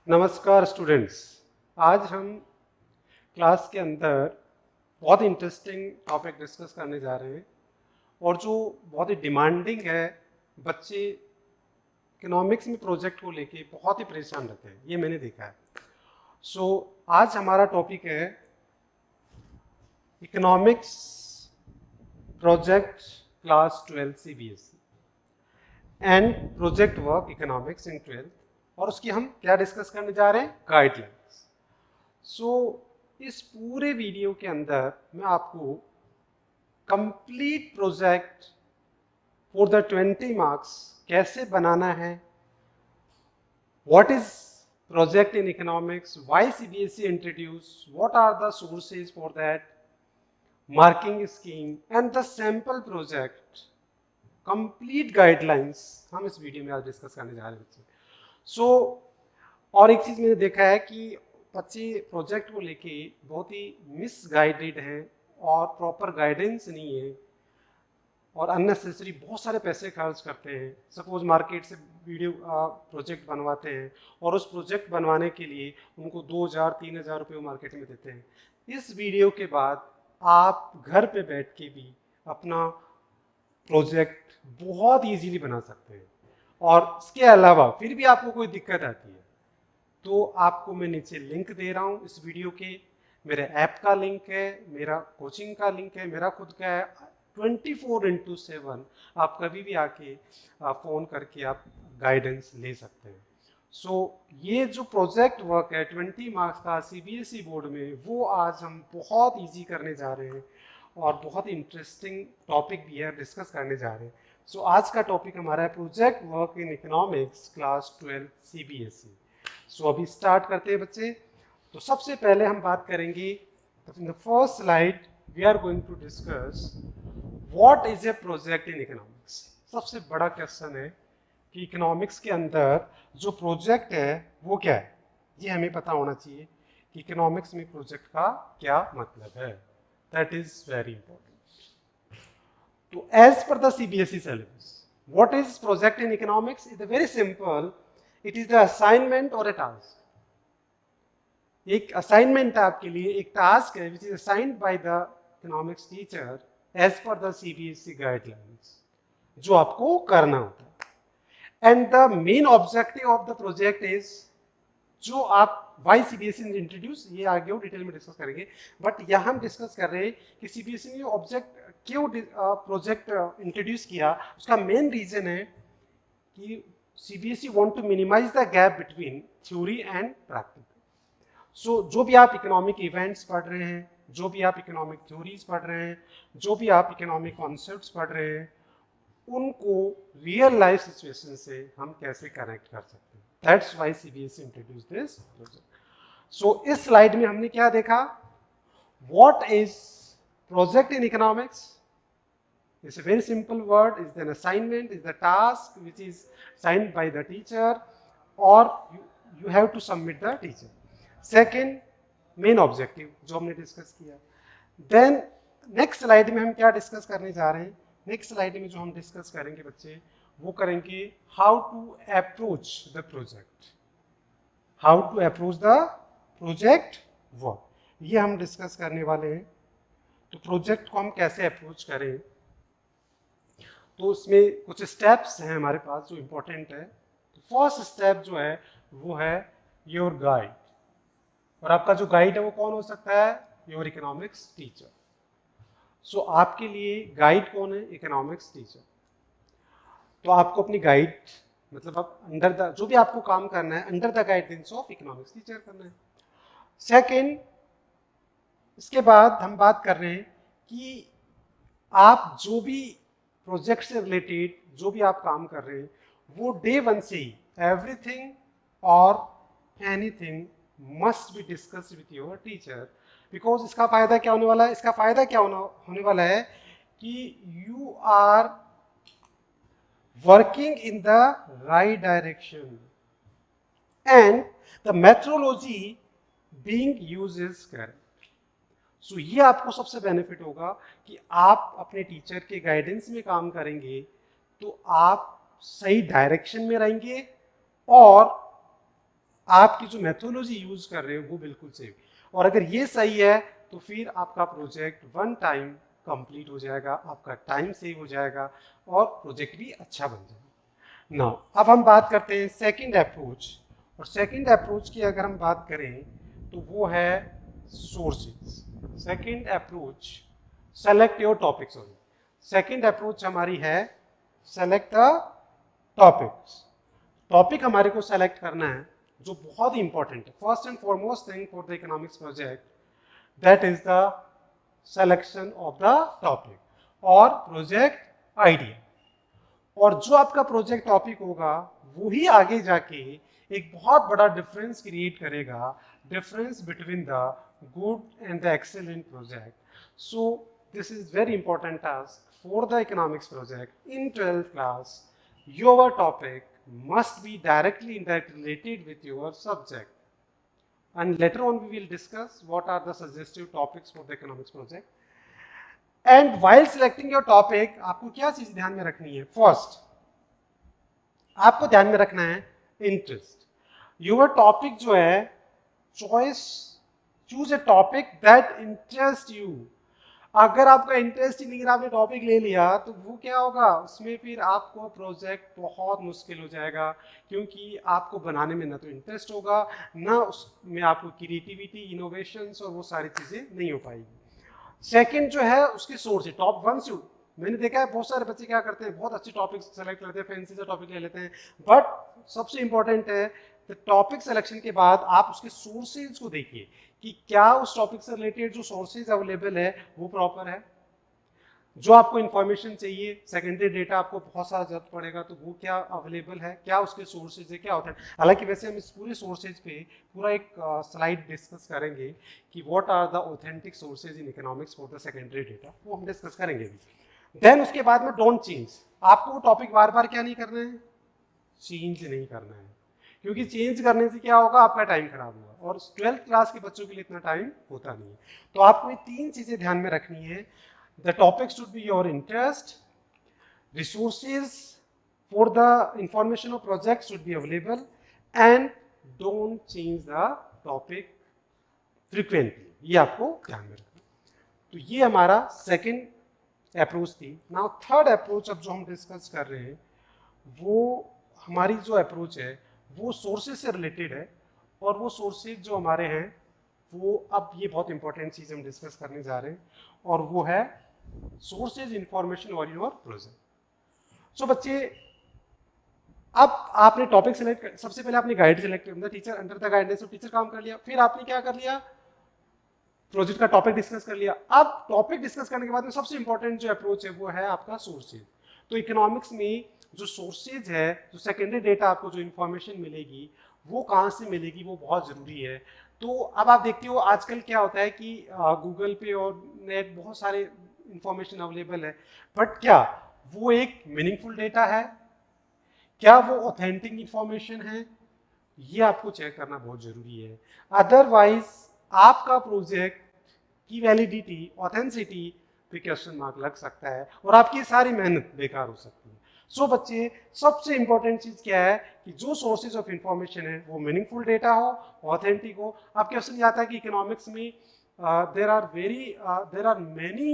नमस्कार स्टूडेंट्स। आज हम क्लास के अंदर बहुत इंटरेस्टिंग टॉपिक डिस्कस करने जा रहे हैं और जो बहुत ही डिमांडिंग है। बच्चे इकोनॉमिक्स में प्रोजेक्ट को लेके बहुत ही परेशान रहते हैं, ये मैंने देखा है। आज हमारा टॉपिक है economics project class 12 CBSE and project work economics in 12th, और उसकी हम क्या डिस्कस करने जा रहे हैं, गाइडलाइंस। इस पूरे वीडियो के अंदर मैं आपको complete project for the 20 marks कैसे बनाना है, what is project in economics, why CBSE introduce, what are the sources for that, marking scheme and the sample project, complete guidelines हम इस वीडियो में आज डिस्कस करने जा रहे हैं। और एक चीज मैंने देखा है कि बच्चे प्रोजेक्ट को लेके बहुत ही मिसगाइडेड हैं और प्रॉपर गाइडेंस नहीं है और अननेसेसरी बहुत सारे पैसे खर्च करते हैं। सपोज मार्केट से वीडियो प्रोजेक्ट बनवाते हैं और उस प्रोजेक्ट बनवाने के लिए उनको 2,000-3,000 रुपये मार्केट में देते हैं। इस वीडियो के बाद आप घर पे बैठ के भी अपना प्रोजेक्ट बहुत इजीली बना सकते हैं, और इसके अलावा फिर भी आपको कोई दिक्कत आती है तो आपको मैं नीचे लिंक दे रहा हूँ इस वीडियो के। मेरे ऐप का लिंक है, मेरा कोचिंग का लिंक है, मेरा खुद का है। 24/7 आप कभी भी आके फ़ोन करके आप गाइडेंस ले सकते हैं। ये जो प्रोजेक्ट वर्क है 20 मार्क्स का सीबीएसई बोर्ड में, वो आज हम बहुत इजी करने जा रहे हैं और बहुत इंटरेस्टिंग टॉपिक भी है, डिस्कस करने जा रहे हैं। आज का टॉपिक हमारा है project work in economics class 12 CBSE. अभी स्टार्ट करते हैं बच्चे। तो सबसे पहले हम बात करेंगे, in the first slide we are going to discuss what is a project in economics. सबसे बड़ा क्वेश्चन है कि इकोनॉमिक्स के अंदर जो प्रोजेक्ट है वो क्या है। ये हमें पता होना चाहिए कि इकोनॉमिक्स में प्रोजेक्ट का क्या मतलब है। That is very important. तो as per the CBSE syllabus, what is project in economics is very simple. It is the assignment और ए टास्क। एक असाइनमेंट है आपके लिए, एक टास्क है which is assigned by the economics teacher as per the CBSE guidelines, जो आपको करना होता है। And the main objective of the project is, जो आप वाई सीबीएसई ने इंट्रोड्यूस, ये आगे वो डिटेल में डिस्कस करेंगे, बट यहां हम डिस्कस कर रहे हैं कि सीबीएसई ने ऑब्जेक्ट क्यों प्रोजेक्ट इंट्रोड्यूस किया। उसका मेन रीजन है कि CBSE want to minimize the gap between theory and practical। जो भी आप इकोनॉमिक इवेंट्स पढ़ रहे हैं, जो भी आप इकोनॉमिक थ्योरीज पढ़ रहे हैं, जो भी आप इकोनॉमिक कॉन्सेप्ट्स पढ़ रहे हैं, उनको रियल लाइफ सिचुएशन से हम कैसे कनेक्ट कर सकते हैं। That's why CBSE introduce this project. इस स्लाइड में हमने क्या देखा, what is project in economics. It's a very simple word. It's an assignment. It's the task which is signed by the teacher, or you have to submit the teacher. Second, main objective जो हमने discuss किया। Then next slide में हम क्या discuss करने जा रहे हैं। नेक्स्ट स्लाइड में जो हम डिस्कस करेंगे बच्चे, वो करेंगे how to approach the project, how to approach the project work, ये हम डिस्कस करने वाले हैं। तो प्रोजेक्ट को हम कैसे अप्रोच करें, तो उसमें कुछ स्टेप्स हैं हमारे पास जो इम्पोर्टेंट है। तो फर्स्ट स्टेप जो है वो है योर गाइड, और आपका जो गाइड है वो कौन हो सकता है, योर इकोनॉमिक्स टीचर। आपके लिए गाइड कौन है, इकोनॉमिक्स टीचर। तो आपको अपनी गाइड, मतलब आप अंडर द, जो भी आपको काम करना है under the guidance of economics teacher करना है। सेकेंड, इसके बाद हम बात कर रहे हैं कि आप जो भी प्रोजेक्ट से रिलेटेड जो भी आप काम कर रहे हैं, वो डे 1 से ही एवरीथिंग और anything must be discuss with your teacher. Because इसका फायदा क्या होने वाला है, इसका फायदा क्या होने वाला है कि you are working in the right direction and the methodology being used is correct. ये आपको सबसे बेनिफिट होगा कि आप अपने टीचर के गाइडेंस में काम करेंगे तो आप सही डायरेक्शन में रहेंगे और आपकी जो मेथोलॉजी यूज कर रहे हो वो बिल्कुल सही, और अगर ये सही है तो फिर आपका प्रोजेक्ट वन टाइम कंप्लीट हो जाएगा, आपका टाइम सेव हो जाएगा और प्रोजेक्ट भी अच्छा बन जाएगा। नाउ अब हम बात करते हैं सेकंड अप्रोच, और सेकंड अप्रोच की अगर हम बात करें तो वो है sources. Second approach, select your topics. Second approach हमारी है सेलेक्ट द टॉपिक्स। टॉपिक हमारे को सेलेक्ट करना है जो बहुत ही इंपॉर्टेंट है। First and foremost thing for the economics project, that is the selection of the topic और प्रोजेक्ट आइडिया। और जो आपका प्रोजेक्ट टॉपिक होगा वही आगे जाके एक बहुत बड़ा डिफरेंस क्रिएट करेगा, difference between the good and the excellent project. So this is very important task for the economics project in 12th class. Your topic must be directly interrelated with your subject, and later on we will discuss what are the suggestive topics for the economics project. And while selecting your topic, आपको क्या चीज ध्यान में रखनी है? First आपको ध्यान में रखना है इंटरेस्ट। योर टॉपिक जो है, choice, choose a topic that interest you. अगर आपका इंटरेस्ट ही नहीं है, आपने टॉपिक ले लिया, तो वो क्या होगा, उसमें फिर आपको प्रोजेक्ट बहुत मुश्किल हो जाएगा, क्योंकि आपको बनाने में ना तो इंटरेस्ट होगा, ना उसमें आपको क्रिएटिविटी, इनोवेशंस और वो सारी चीजें नहीं हो पाएगी। सेकंड जो है उसके सोर्स है, टॉप वन से। मैंने देखा है बहुत सारे बच्चे क्या करते हैं, बहुत अच्छे टॉपिक सेलेक्ट करते हैं, फैंसी सा टॉपिक ले लेते हैं, बट सबसे इंपॉर्टेंट है टॉपिक सिलेक्शन के बाद आप उसके सोर्सेज को देखिए कि क्या उस टॉपिक से रिलेटेड जो सोर्सेज अवेलेबल है वो प्रॉपर है, जो आपको इन्फॉर्मेशन चाहिए, सेकेंडरी डेटा आपको बहुत सारा जरूरत पड़ेगा तो वो क्या अवेलेबल है, क्या उसके सोर्सेज है, क्या होता है। हालांकि वैसे हम इस पूरे सोर्सेज पे पूरा एक स्लाइड डिस्कस करेंगे कि what are the authentic sources in economics for the secondary data, वो हम डिस्कस करेंगे अभी। देन उसके बाद में डोंट चेंज, आपको वो टॉपिक बार बार क्या नहीं करना है, चेंज नहीं करना है, क्योंकि चेंज करने से क्या होगा, आपका टाइम खराब होगा, और 12th क्लास के बच्चों के लिए इतना टाइम होता नहीं है। तो आपको ये तीन चीजें ध्यान में रखनी है। The topic should be your interest, resources for the information of project should be available, and don't change the topic frequently, ये आपको ध्यान में रखना। तो ये हमारा सेकेंड अप्रोच थी। नाउ थर्ड अप्रोच अब जो हम डिस्कस कर रहे हैं, वो हमारी जो अप्रोच है वो सोर्सेज से रिलेटेड है, और वो सोर्सेज जो हमारे हैं वो, अब ये बहुत इंपॉर्टेंट चीज हम डिस्कस करने जा रहे हैं, और वो है सोर्सेज इंफॉर्मेशन और योर प्रोजेक्ट। सो बच्चे, अब आपने टॉपिक सेलेक्ट, सबसे पहले आपने गाइड सेलेक्ट किया, teacher under the guidance of teacher काम कर लिया, फिर आपने क्या कर लिया, प्रोजेक्ट का टॉपिक डिस्कस कर लिया। अब टॉपिक डिस्कस करने के बाद में सबसे इंपॉर्टेंट जो अप्रोच है वो है आपका सोर्सेज। तो इकोनॉमिक्स में जो सोर्सेज है, जो सेकेंडरी डेटा आपको जो इंफॉर्मेशन मिलेगी वो कहाँ से मिलेगी, वो बहुत जरूरी है। तो अब आप देखते हो आजकल क्या होता है कि गूगल पे और नेट बहुत सारे इंफॉर्मेशन अवेलेबल है, बट क्या वो एक मीनिंगफुल डेटा है, क्या वो ऑथेंटिक इंफॉर्मेशन है, ये आपको चेक करना बहुत जरूरी है। अदरवाइज आपका प्रोजेक्ट की वैलिडिटी, ऑथेंसिटी पे क्वेश्चन मार्क लग सकता है और आपकी सारी मेहनत बेकार हो सकती है। सो बच्चे, सबसे इंपॉर्टेंट चीज क्या है कि जो सोर्सेज ऑफ इंफॉर्मेशन है वो मीनिंगफुल डेटा हो, ऑथेंटिक हो। अब क्वेश्चन ये आता है कि इकोनॉमिक्स में there are many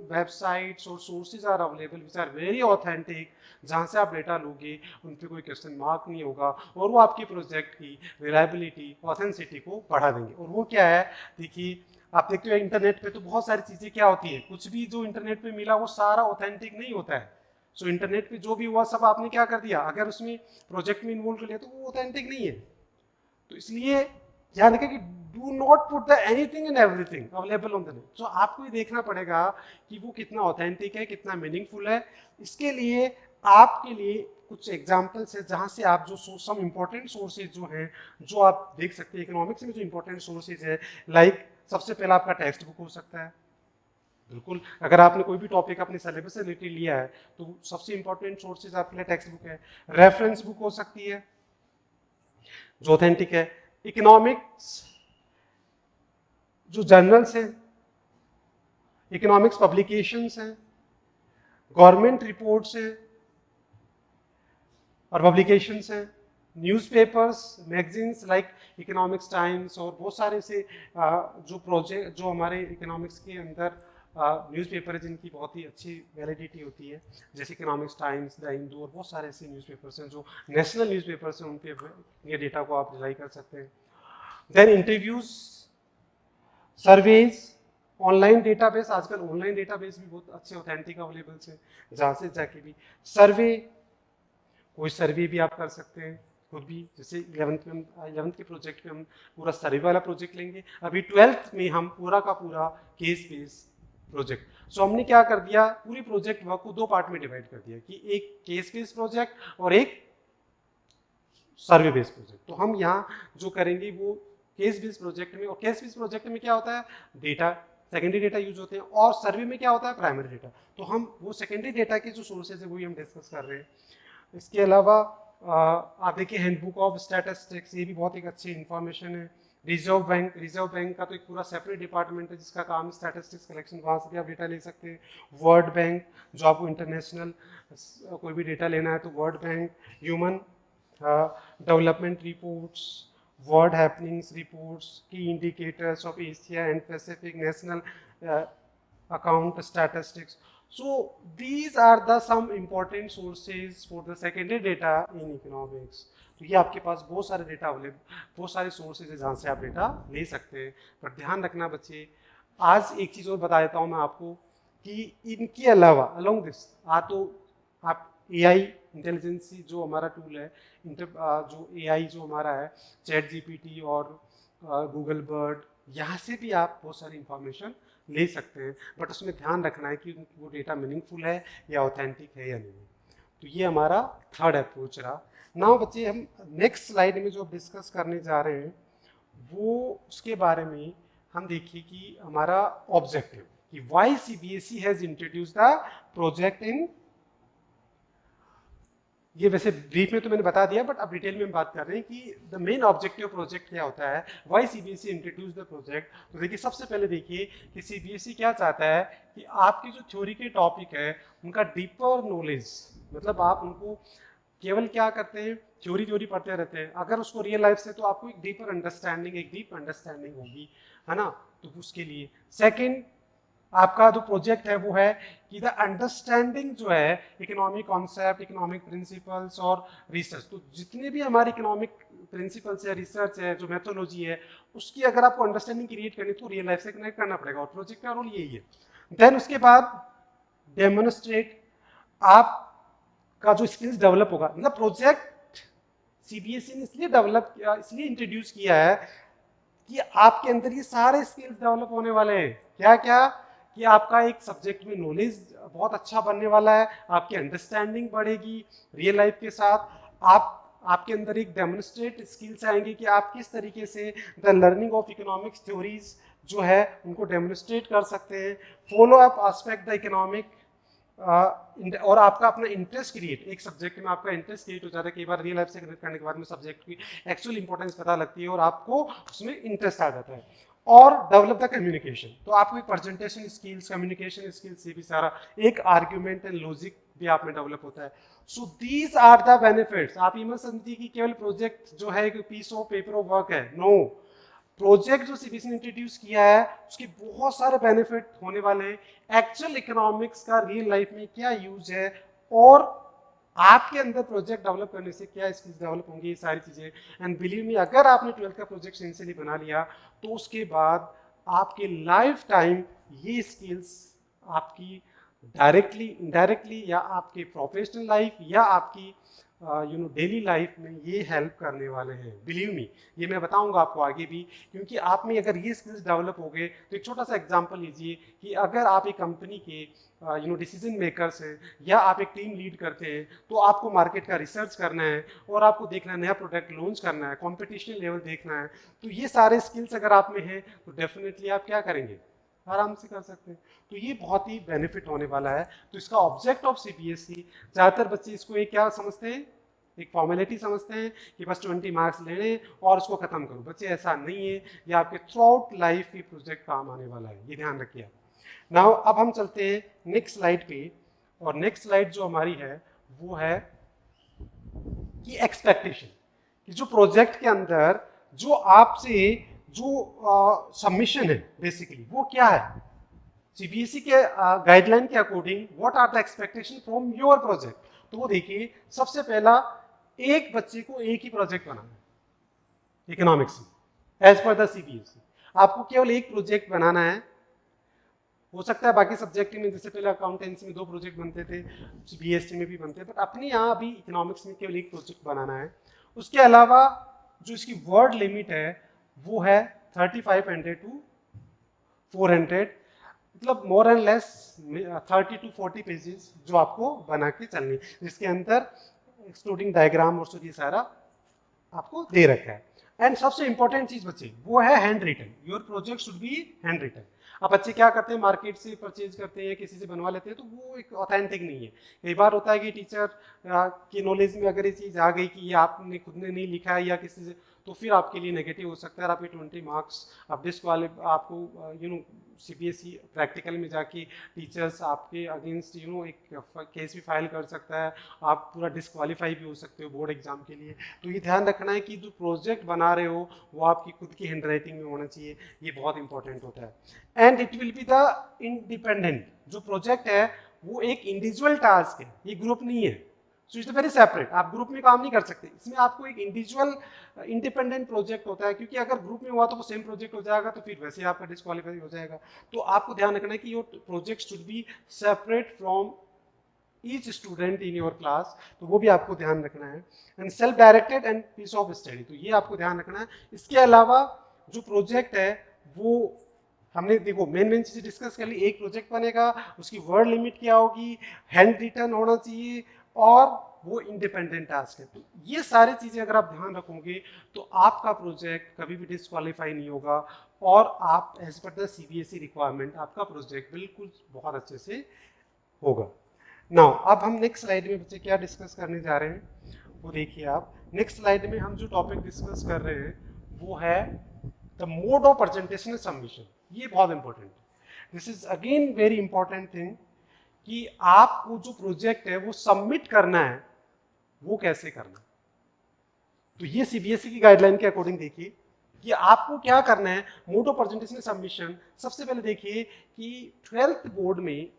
websites और sources are available which are very authentic, जहाँ से आप डेटा लोगे उन पर कोई क्वेश्चन मार्क नहीं होगा, और वो आपकी प्रोजेक्ट की रिलायबिलिटी, ऑथेंसिटी को बढ़ा देंगे। और वो क्या है, देखिए आप देखते हो इंटरनेट पे तो बहुत सारी चीजें क्या होती है, कुछ भी जो इंटरनेट पे मिला वो सारा ऑथेंटिक नहीं होता है। सो इंटरनेट पे जो भी हुआ सब आपने क्या कर दिया, अगर उसमें प्रोजेक्ट में इन्वॉल्व कर लिया तो वो ऑथेंटिक नहीं है। तो इसलिए ध्यान रखें कि do not put the anything and everything available on the net. So आपको ये देखना पड़ेगा कि वो कितना ऑथेंटिक है, कितना मीनिंगफुल है। इसके लिए आपके लिए कुछ एग्जांपल्स है जहां से आप जो सम इंपॉर्टेंट सोर्सेज जो हैं, जो आप देख सकते हैं इकोनॉमिक्स में जो इंपॉर्टेंट सोर्सेज है, लाइक सबसे पहला आपका टेक्स्ट बुक हो सकता है। बिल्कुल, अगर आपने कोई भी टॉपिक अपने सिलेबस से रिलेटेड लिया है तो सबसे इंपॉर्टेंट सोर्सेज आपके लिए टेक्स्ट बुक है। रेफरेंस बुक हो सकती है जो ऑथेंटिक है। इकोनॉमिक्स जो जर्नल्स हैं, इकोनॉमिक्स पब्लिकेशंस हैं, गवर्नमेंट रिपोर्ट्स हैं और पब्लिकेशंस हैं, newspapers, magazines like economics times और बहुत सारे से जो प्रोजेक्ट जो हमारे इकोनॉमिक्स के अंदर न्यूज़पेपर है जिनकी बहुत ही अच्छी वैलिडिटी होती है, जैसे इकोनॉमिक्स टाइम्स, द हिंदू और बहुत सारे ऐसे न्यूज़पेपर्स हैं जो नेशनल न्यूज़पेपर्स हैं, उन पे ये डेटा को आप रिलाई कर सकते हैं। Then interviews, surveys, online database, आजकल ऑनलाइन डेटाबेस भी बहुत अच्छे ऑथेंटिक अवेलेबल है जहाँ से जाके भी सर्वे, कोई सर्वे भी आप कर सकते हैं खुद भी, जैसे 11th के प्रोजेक्ट में हम पूरा सर्वे वाला प्रोजेक्ट लेंगे, अभी 12th में हम पूरा का पूरा केस बेस प्रोजेक्ट। सो हमने क्या कर दिया, पूरी प्रोजेक्ट वर्क को 2 पार्ट में डिवाइड कर दिया कि एक केस बेस प्रोजेक्ट और एक सर्वे बेस प्रोजेक्ट। तो हम यहाँ जो करेंगे वो केस बेस प्रोजेक्ट में, और केस बेस प्रोजेक्ट में क्या होता है, डेटा सेकेंडरी डेटा यूज होते हैं, और सर्वे में क्या होता है, प्राइमरी डेटा। तो हम वो सेकेंडरी डेटा के जो सोर्सेज है वही हम डिस्कस कर रहे हैं। इसके अलावा आप देखिए हैंडबुक ऑफ स्टैटिस्टिक्स, ये भी बहुत एक अच्छी इंफॉर्मेशन है। रिजर्व बैंक का तो एक पूरा सेपरेट डिपार्टमेंट है जिसका काम स्टैटिस्टिक्स कलेक्शन, वहाँ से भी आप डेटा ले सकते हैं। वर्ल्ड बैंक, जो आपको इंटरनेशनल कोई भी डेटा लेना है तो World Bank, human development reports, world happenings reports, key indicators of Asia and Pacific, national account statistics. So these are the some important sources for the secondary data in economics. तो ये आपके पास बहुत सारे data available, बहुत सारे sources है जहाँ से आप डेटा ले सकते हैं। पर ध्यान रखना बच्चे, आज एक चीज़ और बता देता हूँ मैं आपको कि इनके अलावा अलोंग दिस तो आप AI इंटेलिजेंसी जो हमारा टूल है, जो AI जो हमारा है, चैट GPT और गूगल बर्ड, यहाँ से भी आप बहुत सारी इंफॉर्मेशन ले सकते हैं, बट उसमें ध्यान रखना है कि वो डेटा मीनिंगफुल है या ऑथेंटिक है या नहीं। तो ये हमारा थर्ड अप्रोच रहा। नाउ बच्चे, हम नेक्स्ट स्लाइड में जो डिस्कस करने जा रहे हैं वो उसके बारे में हम देखिए कि हमारा ऑब्जेक्टिव कि why CBSE has introduce the project in, ये वैसे ब्रीफ में तो मैंने बता दिया, बट अब डिटेल में हम बात कर रहे हैं कि द मेन ऑब्जेक्टिव प्रोजेक्ट क्या होता है, why CBSE introduce the project. तो देखिए, सबसे पहले देखिए कि CBSE क्या चाहता है कि आपकी जो थ्योरी के टॉपिक है उनका डीपर नॉलेज, मतलब आप उनको केवल क्या करते हैं, थ्योरी पढ़ते रहते हैं, अगर उसको रियल लाइफ से तो आपको एक डीपर अंडरस्टैंडिंग, एक डीप अंडरस्टैंडिंग होगी, है ना। तो उसके लिए सेकेंड आपका जो प्रोजेक्ट है वो है कि द अंडरस्टैंडिंग जो है इकोनॉमिक कॉन्सेप्ट, इकोनॉमिक प्रिंसिपल्स और रिसर्च। तो जितने भी हमारे इकोनॉमिक प्रिंसिपल्स है, रिसर्च है, जो मेथोलॉजी है, उसकी अगर आपको अंडरस्टैंडिंग क्रिएट करनी तो रियल लाइफ से कनेक्ट करना पड़ेगा, और प्रोजेक्ट का रोल यही है। देन उसके बाद डेमोन्स्ट्रेट आपका जो स्किल्स डेवलप होगा, मतलब प्रोजेक्ट CBSE ने इसलिए डेवलप किया, इसलिए इंट्रोड्यूस किया है कि आपके अंदर ये सारे स्किल्स डेवलप होने वाले हैं। क्या क्या, कि आपका एक सब्जेक्ट में नॉलेज बहुत अच्छा बनने वाला है, आपकी अंडरस्टैंडिंग बढ़ेगी रियल लाइफ के साथ, आपके अंदर एक डेमोन्स्ट्रेट स्किल्स आएंगे कि आप किस तरीके से the learning of economics theories जो है उनको डेमोन्स्ट्रेट कर सकते हैं। Follow up aspect the economic, और आपका अपना इंटरेस्ट क्रिएट, एक सब्जेक्ट में आपका इंटरेस्ट क्रिएट हो जाता है। कई बार रियल लाइफ से कनेक्ट करने के बाद में सब्जेक्ट की एक्चुअल इंपॉर्टेंस पता लगती है और आपको उसमें इंटरेस्ट आ जाता है। और डेवलप द कम्युनिकेशन, तो आपको एक प्रेजेंटेशन स्किल्स, कम्युनिकेशन स्किल्स, ये भी सारा एक आर्ग्यूमेंट एंड लॉजिक भी आप में डेवलप होता है। So these are the benefits. आप ये मत समझिए कि केवल प्रोजेक्ट जो है एक piece of paper of work है, नो। प्रोजेक्ट जो CBSE ने इंट्रोड्यूस किया है उसके बहुत सारे बेनिफिट होने वाले हैं। एक्चुअल इकोनॉमिक्स का रियल लाइफ में क्या यूज है, और आपके अंदर प्रोजेक्ट डेवलप करने से क्या स्किल्स डेवलप होंगी, ये सारी चीजें। एंड बिलीव मी, अगर आपने 12th का प्रोजेक्ट सिंसियरली बना लिया तो उसके बाद आपके लाइफ टाइम ये स्किल्स आपकी डायरेक्टली, इनडायरेक्टली, या आपके प्रोफेशनल लाइफ या आपकी डेली लाइफ में ये हेल्प करने वाले हैं। बिलीव मी, ये मैं बताऊंगा आपको आगे भी, क्योंकि आप में अगर ये स्किल्स डेवलप हो गए तो एक छोटा सा एग्जांपल लीजिए कि अगर आप एक कंपनी के डिसीजन मेकर्स हैं या आप एक टीम लीड करते हैं, तो आपको मार्केट का रिसर्च करना है और आपको देखना है नया प्रोडक्ट लॉन्च करना है, कॉम्पिटिशन लेवल देखना है। तो ये सारे स्किल्स अगर आप में हैं तो डेफिनेटली आप क्या करेंगे, आराम से कर सकते हैं। तो ये बहुत ही बेनिफिट होने वाला है। तो इसका ऑब्जेक्ट ऑफ CBSE, ज़्यादातर बच्चे इसको एक क्या समझते हैं, एक फॉर्मेलिटी समझते हैं कि बस 20 मार्क्स लेने और उसको खत्म करो। बच्चे ऐसा नहीं है, ये आपके थ्रू आउट लाइफ ये प्रोजेक्ट काम आने वाला है, ये ध्यान रखिए। नाउ अब हम चलते हैं नेक्स्ट स्लाइड पे, और नेक्स्ट स्लाइड जो हमारी है वो है कि एक्सपेक्टेशन, कि जो प्रोजेक्ट के अंदर जो आपसे जो सबमिशन है बेसिकली वो क्या है, सीबीएसई के गाइडलाइन के according what are the expectation from your project. तो वो देखिए, सबसे पहला एक बच्चे को एक ही प्रोजेक्ट बनाना है इकोनॉमिक्स में एज पर द सीबीएसई। आपको केवल एक प्रोजेक्ट बनाना है। हो सकता है बाकी सब्जेक्ट में जैसे पहले अकाउंटेंसी में 2 प्रोजेक्ट बनते थे, बीएसटी में भी बनते हैं, बट अपने यहाँ अभी इकोनॉमिक्स में केवल एक प्रोजेक्ट बनाना है। उसके अलावा जो इसकी वर्ड लिमिट है वो है 3500 टू 400, मतलब more and less 30 to 40 pages जो आपको बना के चलनी, जिसके अंदर एक्सक्लूडिंग डायग्राम और ये सारा आपको दे रखा है। एंड सबसे इंपॉर्टेंट चीज बच्चे वो है hand written. Your project should be hand written. अब बच्चे क्या करते हैं, मार्केट से परचेज करते हैं, किसी से बनवा लेते हैं, तो वो एक ऑथेंटिक नहीं है। कई बार होता है कि टीचर की नॉलेज में अगर ये चीज आ गई कि ये आपने खुद ने नहीं लिखा है या किसी से, तो फिर आपके लिए नेगेटिव हो सकता है। आपके 20 मार्क्स आप आपको सीबीएसई प्रैक्टिकल में जाके टीचर्स आपके अगेंस्ट एक केस भी फाइल कर सकता है, आप पूरा डिस्क्वालीफाई भी हो सकते हो बोर्ड एग्जाम के लिए। तो ये ध्यान रखना है कि जो प्रोजेक्ट बना रहे हो वो आपकी खुद की हैंड राइटिंग में होना चाहिए, ये बहुत इंपॉर्टेंट होता है। And it will be the independent. जो प्रोजेक्ट है वो एक इंडिविजुअल टास्क है, ये ग्रुप नहीं है। So it's very separate. आप ग्रुप में काम नहीं कर सकते, इसमें आपको एक इंडिविजुअल इंडिपेंडेंट प्रोजेक्ट होता है, क्योंकि अगर ग्रुप में हुआ तो वो सेम प्रोजेक्ट हो जाएगा, तो फिर वैसे आपका डिस्क्वालीफाई हो जाएगा। तो आपको ध्यान रखना है कि your project should be separate from each student in your class, तो वो भी आपको ध्यान रखना है। And self directed and piece of study, तो ये आपको ध्यान रखना है। इसके अलावा जो प्रोजेक्ट है वो हमने देखो मेन चीजें डिस्कस कर ली। एक प्रोजेक्ट बनेगा, उसकी वर्ड लिमिट क्या होगी, हैंड रिटन होना चाहिए और वो इंडिपेंडेंट टास्क है। तो ये सारी चीजें अगर आप ध्यान रखोगे तो आपका प्रोजेक्ट कभी भी डिस्क्वालीफाई नहीं होगा और आप as per the CBSE requirement आपका प्रोजेक्ट बिल्कुल बहुत अच्छे से होगा। नाउ अब हम नेक्स्ट स्लाइड में बच्चे क्या डिस्कस करने जा रहे हैं वो देखिए आप। नेक्स्ट स्लाइड में हम जो टॉपिक डिस्कस कर रहे हैं वो है the mode of presentation submission. ये बहुत इंपॉर्टेंट है। This is again very important thing कि आपको जो प्रोजेक्ट है वो सबमिट करना है वो कैसे करना। तो ये सीबीएसई की गाइडलाइन के अकॉर्डिंग देखिए कि आपको क्या करना है। मोड ऑफ प्रेजेंटेशन सबमिशन, सबसे पहले देखिए कि 12th बोर्ड में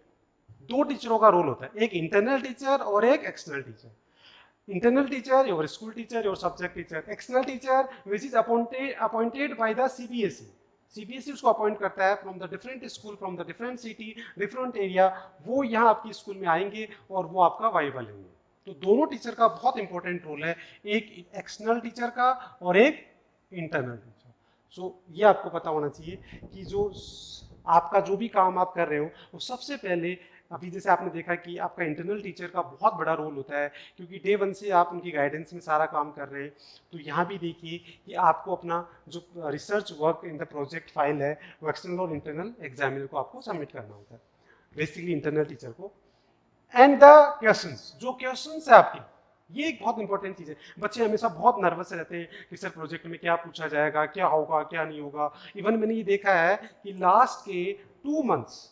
2 टीचरों का रोल होता है, एक इंटरनल टीचर और एक external teacher. Internal teacher your school teacher, your subject teacher. External teacher which is appointed by the CBSE. CBSE उसको अपॉइंट करता है from the different school, from the different city, different area. वो यहाँ आपकी school में आएंगे और वो आपका वाइवा लेंगे। तो दोनों टीचर का बहुत इंपॉर्टेंट रोल है, एक एक्सटर्नल टीचर का और एक इंटरनल टीचर। सो ये आपको पता होना चाहिए कि जो आपका जो भी काम आप कर रहे हो वो सबसे पहले, अभी जैसे आपने देखा कि आपका इंटरनल टीचर का बहुत बड़ा रोल होता है, क्योंकि डे 1 से आप उनकी गाइडेंस में सारा काम कर रहे हैं। तो यहाँ भी देखिए कि आपको अपना जो research work in the project file है वो एक्सटर्नल और इंटरनल एग्जामिनर को आपको सबमिट करना होता है, बेसिकली इंटरनल टीचर को। एंड द क्वेश्चंस, जो क्वेश्चंस है आपके, ये एक बहुत इंपॉर्टेंट चीज है। बच्चे हमेशा बहुत नर्वस रहते हैं कि सर प्रोजेक्ट में क्या पूछा जाएगा, क्या होगा क्या नहीं होगा। इवन मैंने ये देखा है कि लास्ट के 2 months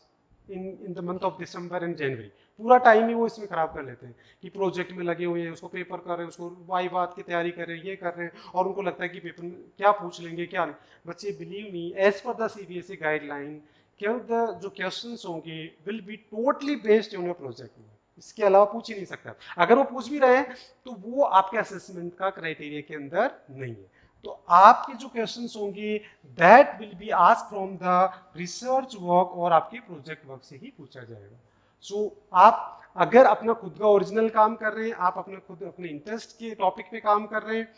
in the month of December and January, पूरा टाइम ही वो इसमें खराब कर लेते हैं कि प्रोजेक्ट में लगे हुए हैं, उसको पेपर कर रहे हैं, उसको वाइवात की तैयारी कर रहे हैं, ये कर रहे हैं, और उनको लगता है कि पेपर में क्या पूछ लेंगे क्या नहीं। बच्चे believe me, as per the CBSE guideline जो क्वेश्चंस होंगे will be totally based on your project में। इसके अलावा पूछ ही नहीं सकता। अगर वो पूछ भी रहे हैं तो वो आपके असेसमेंट का क्राइटेरिया के अंदर नहीं है। तो आपके जो क्वेश्चंस होंगे that will be asked from the research work और आपके प्रोजेक्ट वर्क से ही पूछा जाएगा। सो आप अगर अपना खुद का ओरिजिनल काम कर रहे हैं, आप अपना खुद अपने इंटरेस्ट के टॉपिक पे काम कर रहे हैं,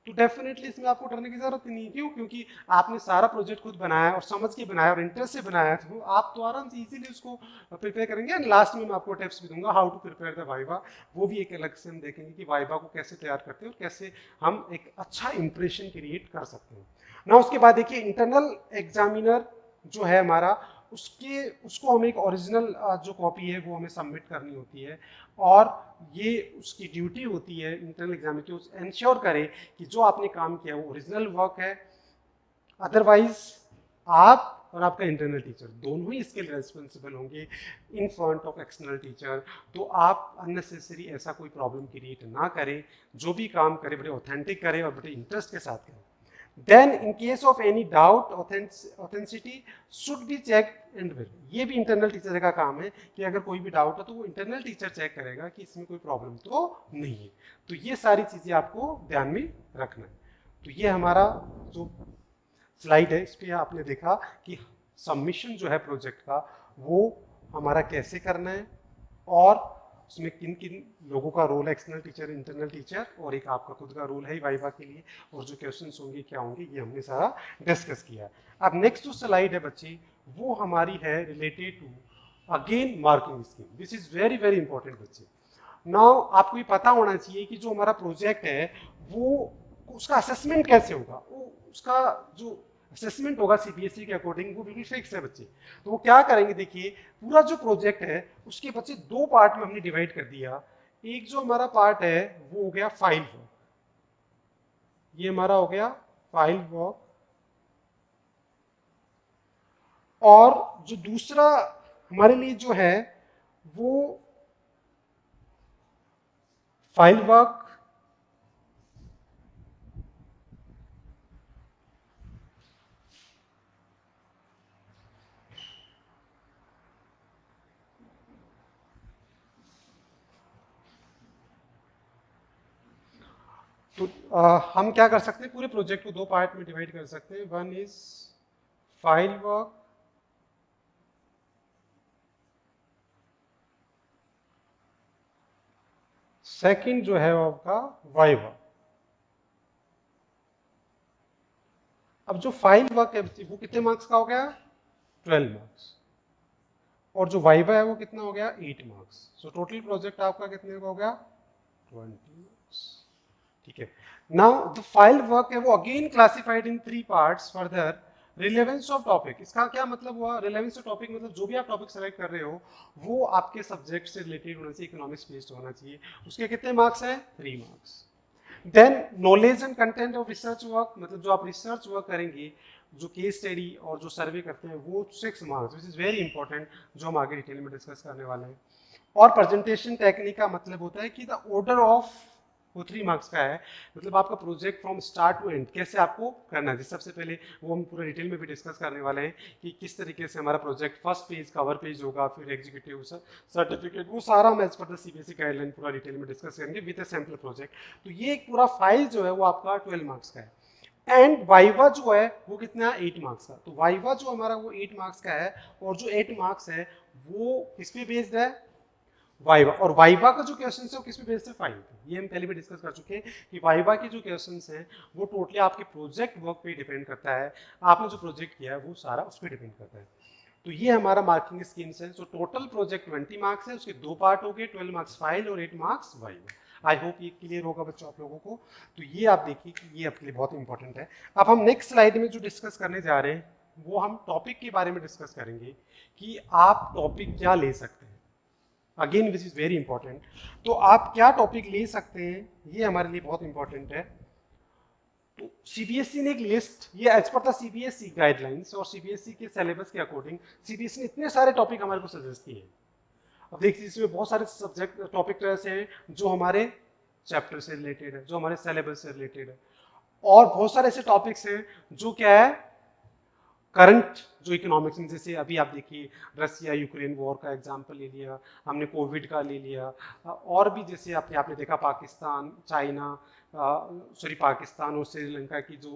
तो डेफिनेटली इसमें आपको डरने की जरूरत नहीं है। क्यों? क्योंकि आपने सारा प्रोजेक्ट खुद बनाया और समझ के बनाया और इंटरेस्ट से बनाया, तो आप तो आराम से इजीली उसको प्रिपेयर करेंगे। एंड लास्ट में मैं आपको टिप्स भी दूंगा how to prepare the viva. वो भी एक अलग से हम देखेंगे कि वाइवा को कैसे तैयार करते हैं और कैसे हम एक अच्छा इंप्रेशन क्रिएट कर सकते हैं ना। उसके बाद देखिए इंटरनल एग्जामिनर जो है हमारा, उसको हमें एक ओरिजिनल जो कॉपी है वो हमें सबमिट करनी होती है, और ये उसकी ड्यूटी होती है इंटरनल एग्जामिनर की, इंश्योर करे कि जो आपने काम किया वो ओरिजिनल वर्क है। अदरवाइज आप और आपका इंटरनल टीचर दोनों ही इसके लिए रेस्पॉन्सिबल होंगे in front of external teacher. तो आप अननेसेसरी ऐसा कोई प्रॉब्लम क्रिएट ना करें, जो भी काम करें बड़े ऑथेंटिक करें और बड़े इंटरेस्ट के साथ करें। Then in case of any doubt, authenticity should be checked and verified। ये भी इंटरनल टीचर का काम है कि अगर कोई भी डाउट हो तो वो इंटरनल टीचर चेक करेगा कि इसमें कोई प्रॉब्लम तो नहीं है। तो ये सारी चीजें आपको ध्यान में रखना है। तो ये हमारा जो स्लाइड है, इस पर आपने देखा कि सबमिशन जो है प्रोजेक्ट का वो हमारा कैसे करना है और उसमें किन किन लोगों का रोल है, एक्सटर्नल टीचर, इंटरनल टीचर, और एक आपका खुद का रोल है वाइवा के लिए, और जो क्वेश्चंस होंगे क्या होंगे ये हमने सारा डिस्कस किया। अब नेक्स्ट जो स्लाइड है बच्चे वो हमारी है related to again marking scheme. This is very very important बच्चे। नाउ आपको ये पता होना चाहिए कि जो हमारा प्रोजेक्ट है वो उसका असेसमेंट कैसे होगा, उसका जो असेसमेंट होगा सीबीएसई के अकॉर्डिंग वो बिल्कुल फिक्स है बच्चे। तो वो क्या करेंगे, देखिए पूरा जो प्रोजेक्ट है उसके बच्चे दो पार्ट में हमने डिवाइड कर दिया। एक जो हमारा पार्ट है वो हो गया फाइल वर्क, ये हमारा हो गया फाइल वर्क, और जो दूसरा हमारे लिए जो है वो फाइल वर्क तो हम क्या कर सकते हैं, पूरे प्रोजेक्ट को दो पार्ट में डिवाइड कर सकते हैं। One is file work, second जो है वो आपका वाइवा। अब जो फाइल वर्क है वो कितने मार्क्स का हो गया, 12 मार्क्स, और जो वाइवा है वो कितना हो गया, 8 मार्क्स। सो टोटल प्रोजेक्ट आपका कितने का हो गया, 20 मार्क्स। ठीक है। नाउ द फाइल वर्क है वो again classified in 3 parts further. Relevance of topic, इसका क्या मतलब हुआ, रिलेवेंस ऑफ टॉपिक मतलब जो भी आप टॉपिक सेलेक्ट कर रहे हो वो आपके सब्जेक्ट से रिलेटेड होना चाहिए, इकोनॉमिक्स बेस्ड होना चाहिए। उसके कितने मार्क्स हैं, 3 marks. Then knowledge and content of research work, मतलब जो आप रिसर्च वर्क करेंगे, जो केस स्टडी और जो सर्वे करते हैं वो 6 marks, which is very important, जो हम आगे डिटेल में डिस्कस करने वाले हैं। और प्रेजेंटेशन टेक्निक का मतलब होता है कि द ऑर्डर ऑफ वो 3 मार्क्स का है, मतलब आपका project from start to end कैसे आपको करना है। सबसे पहले वो हम पूरा डिटेल में भी डिस्कस करने वाले हैं कि किस तरीके से हमारा project first page cover page होगा, फिर एग्जीक्यूटिव सर्टिफिकेट, वो सारा हम as per the CBSE guideline पूरा डिटेल में डिस्कस करेंगे विद अ सैंपल प्रोजेक्ट। तो ये एक पूरा फाइल जो है वो आपका 12 मार्क्स का है। एंड वाइवा जो है वो कितना है, 8 मार्क्स का। तो वाइवा जो हमारा वो 8 मार्क्स का है, और जो 8 मार्क्स है वो किस पे बेस्ड है, वाइवा। और वाइवा का जो क्वेश्चन है वो किस पे बेस्ड है, फाइल पे। ये हम पहले भी डिस्कस कर चुके हैं कि वाइवा के जो क्वेश्चंस हैं वो टोटली आपके प्रोजेक्ट वर्क पे डिपेंड करता है, आपने जो प्रोजेक्ट किया है वो सारा उस पर डिपेंड करता है। तो ये हमारा मार्किंग स्कीम्स है। सो टोटल प्रोजेक्ट 20 मार्क्स है, उसके दो पार्ट हो गए, 12 मार्क्स फाइल और 8 मार्क्स वाइवा। आई होप ये क्लियर होगा बच्चों आप लोगों को। तो ये आप देखिए कि ये आपके लिए बहुत इंपॉर्टेंट है। अब हम नेक्स्ट स्लाइड में जो डिस्कस करने जा रहे हैं वो हम टॉपिक के बारे में डिस्कस करेंगे कि आप टॉपिक क्या ले सकते हैं। Again which is very important. तो आप क्या टॉपिक ले सकते हैं ये हमारे लिए बहुत इंपॉर्टेंट है। तो सीबीएसई ने एक लिस्ट, ये as per the CBSE guidelines और सीबीएसई के सिलेबस के अकॉर्डिंग सीबीएसई ने इतने सारे टॉपिक हमारे को सजेस्ट किए हैं। अब देखिए इसमें बहुत सारे सब्जेक्ट टॉपिक ऐसे हैं जो हमारे चैप्टर से रिलेटेड है, जो हमारे सिलेबस से रिलेटेड है, और बहुत सारे ऐसे टॉपिक्स हैं जो क्या है, करंट जो इकोनॉमिक्स में, जैसे अभी आप देखिए रसिया यूक्रेन वॉर का एग्जांपल ले लिया हमने, कोविड का ले लिया, और भी जैसे आपने देखा पाकिस्तान चाइना, सॉरी पाकिस्तान और श्रीलंका की जो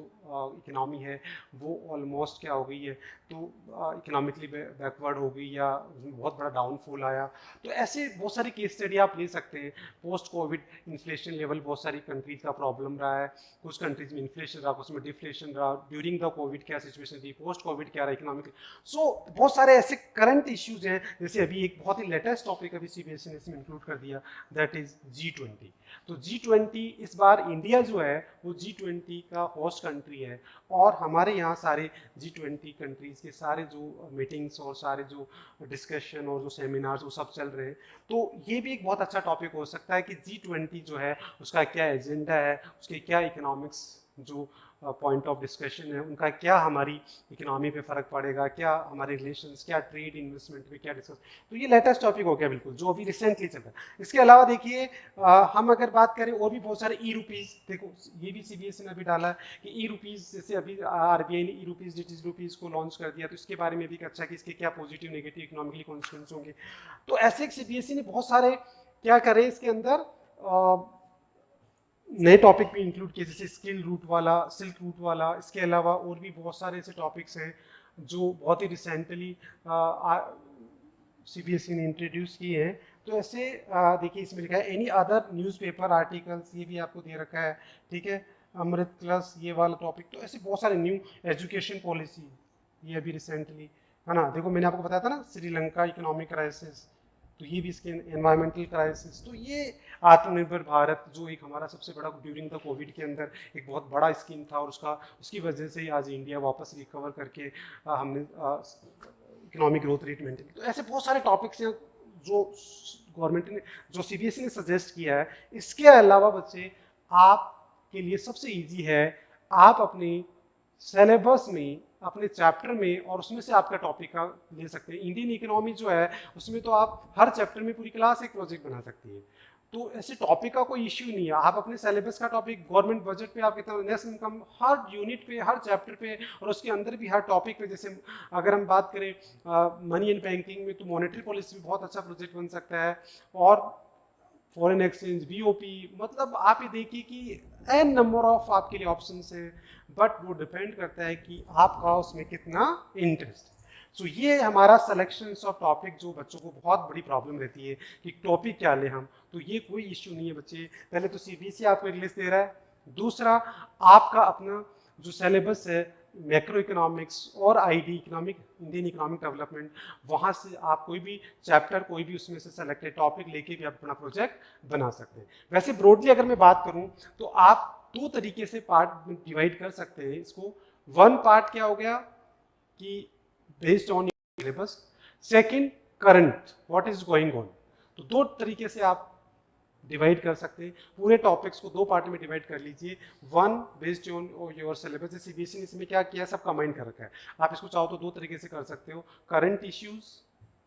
इकोनॉमी है वो ऑलमोस्ट क्या हो गई है, तो इकोनॉमिकली बैकवर्ड हो गई या बहुत बड़ा डाउनफॉल आया। तो ऐसे बहुत सारी केस स्टडी आप ले सकते हैं। पोस्ट कोविड इन्फ्लेशन लेवल बहुत सारी कंट्रीज का प्रॉब्लम रहा है, कुछ कंट्रीज में इन्फ्लेशन रहा, कुछ में डिफ्लेशन रहा, ड्यूरिंग द कोविड क्या सिचुएशन थी, पोस्ट कोविड क्या रहा इकोनॉमिक। सो बहुत सारे ऐसे करंट इश्यूज हैं, जैसे अभी एक बहुत ही लेटेस्ट टॉपिक अभी सीबीएसई ने इसमें इंक्लूड कर दिया, दैट इज G20। तो G20 इस बार इंडिया जो है वो G20 का होस्ट कंट्री है, और हमारे यहाँ सारे G20 कंट्रीज के सारे जो मीटिंग्स और सारे जो डिस्कशन और जो सेमिनार्स वो सब चल रहे हैं। तो ये भी एक बहुत अच्छा टॉपिक हो सकता है कि G20 जो है उसका क्या एजेंडा है, उसके क्या इकोनॉमिक्स जो पॉइंट ऑफ डिस्कशन है, उनका क्या हमारी इकोनॉमी पे फ़र्क पड़ेगा, क्या हमारे रिलेशंस, क्या ट्रेड इन्वेस्टमेंट में क्या डिस्कस। तो ये लेटेस्ट टॉपिक हो गया बिल्कुल, जो अभी रिसेंटली चल रहा है। इसके अलावा देखिए हम अगर बात करें और भी बहुत सारे ई रुपीज़, देखो ये भी CBSE ने अभी डाला है कि ई रुपीज़, जैसे अभी RBI ने ई रुपीज़, डिजिटल रुपीज़ को लॉन्च कर दिया, तो इसके बारे में भी अच्छा कि इसके क्या पॉजिटिव नेगेटिव इकोनॉमिकली कॉन्सिक्वेंस होंगे। तो ऐसे CBSE ने बहुत सारे क्या करे इसके अंदर नए टॉपिक भी इंक्लूड किए, जैसे स्किल रूट वाला, सिल्क रूट वाला। इसके अलावा और भी बहुत सारे ऐसे टॉपिक्स हैं जो बहुत ही रिसेंटली CBSE ने इंट्रोड्यूस किए हैं। तो ऐसे देखिए इसमें लिखा है एनी अदर न्यूज़पेपर आर्टिकल्स, ये भी आपको दे रखा है, ठीक है। अमृत प्लस ये वाला टॉपिक, तो ऐसे बहुत सारे न्यू एजुकेशन पॉलिसी, ये अभी रिसेंटली है ना। देखो मैंने आपको बताया था ना श्रीलंका इकोनॉमिक क्राइसिस, तो ये भी इसके एनवायरमेंटल क्राइसिस। तो ये आत्मनिर्भर भारत जो एक हमारा सबसे बड़ा ड्यूरिंग द कोविड के अंदर एक बहुत बड़ा स्कीम था, और उसकी वजह से ही आज इंडिया वापस रिकवर करके हमने इकोनॉमिक ग्रोथ रेट मेंटेन। तो ऐसे बहुत सारे टॉपिक्स हैं जो गवर्नमेंट ने, जो CBSE ने सजेस्ट किया है। इसके अलावा बच्चे आपके लिए सबसे ईजी है, आप अपने सिलेबस में, अपने चैप्टर में, और उसमें से आपका टॉपिक का ले सकते हैं। इंडियन इकोनॉमी जो है उसमें तो आप हर चैप्टर में पूरी क्लास एक प्रोजेक्ट बना सकती है, तो ऐसे टॉपिक का कोई इश्यू नहीं है। आप अपने सिलेबस का टॉपिक गवर्नमेंट बजट पे आप कितना, नेशनल इनकम, हर यूनिट पे, हर चैप्टर पे, और उसके अंदर भी हर टॉपिक पे। जैसे अगर हम बात करें मनी एंड बैंकिंग में, तो मॉनेटरी पॉलिसी भी बहुत अच्छा प्रोजेक्ट बन सकता है, और फॉरेन एक्सचेंज, BOP, मतलब आप ये देखिए कि एन नंबर ऑफ आपके लिए ऑप्शंस हैं, बट वो डिपेंड करता है कि आपका उसमें कितना इंटरेस्ट। सो ये हमारा सिलेक्शन ऑफ टॉपिक, जो बच्चों को बहुत बड़ी प्रॉब्लम रहती है कि टॉपिक क्या लें हम, तो ये कोई इश्यू नहीं है बच्चे। पहले तो CBSE आपको एक लिस्ट दे रहा है, दूसरा आपका अपना जो सिलेबस है मैक्रो इकोनॉमिक्स और ID economic, Indian economic development, वहाँ से आप कोई भी चैप्टर, कोई भी उसमें से सेलेक्टेड टॉपिक लेके भी आप अपना प्रोजेक्ट बना सकते हैं। वैसे ब्रॉडली अगर मैं बात करूँ तो आप दो तरीके से पार्ट में डिवाइड कर सकते हैं इसको। वन पार्ट क्या हो गया कि based on syllabus, second current what is going on. तो दो तरीके से आप डिवाइड कर सकते हैं। पूरे टॉपिक्स को दो पार्ट में डिवाइड कर लीजिए, one based on your syllabus. जैसे CBSE ने इसमें क्या किया, सब कंबाइन कर रखा है। आप इसको चाहो तो दो तरीके से कर सकते हो, करंट इश्यूज,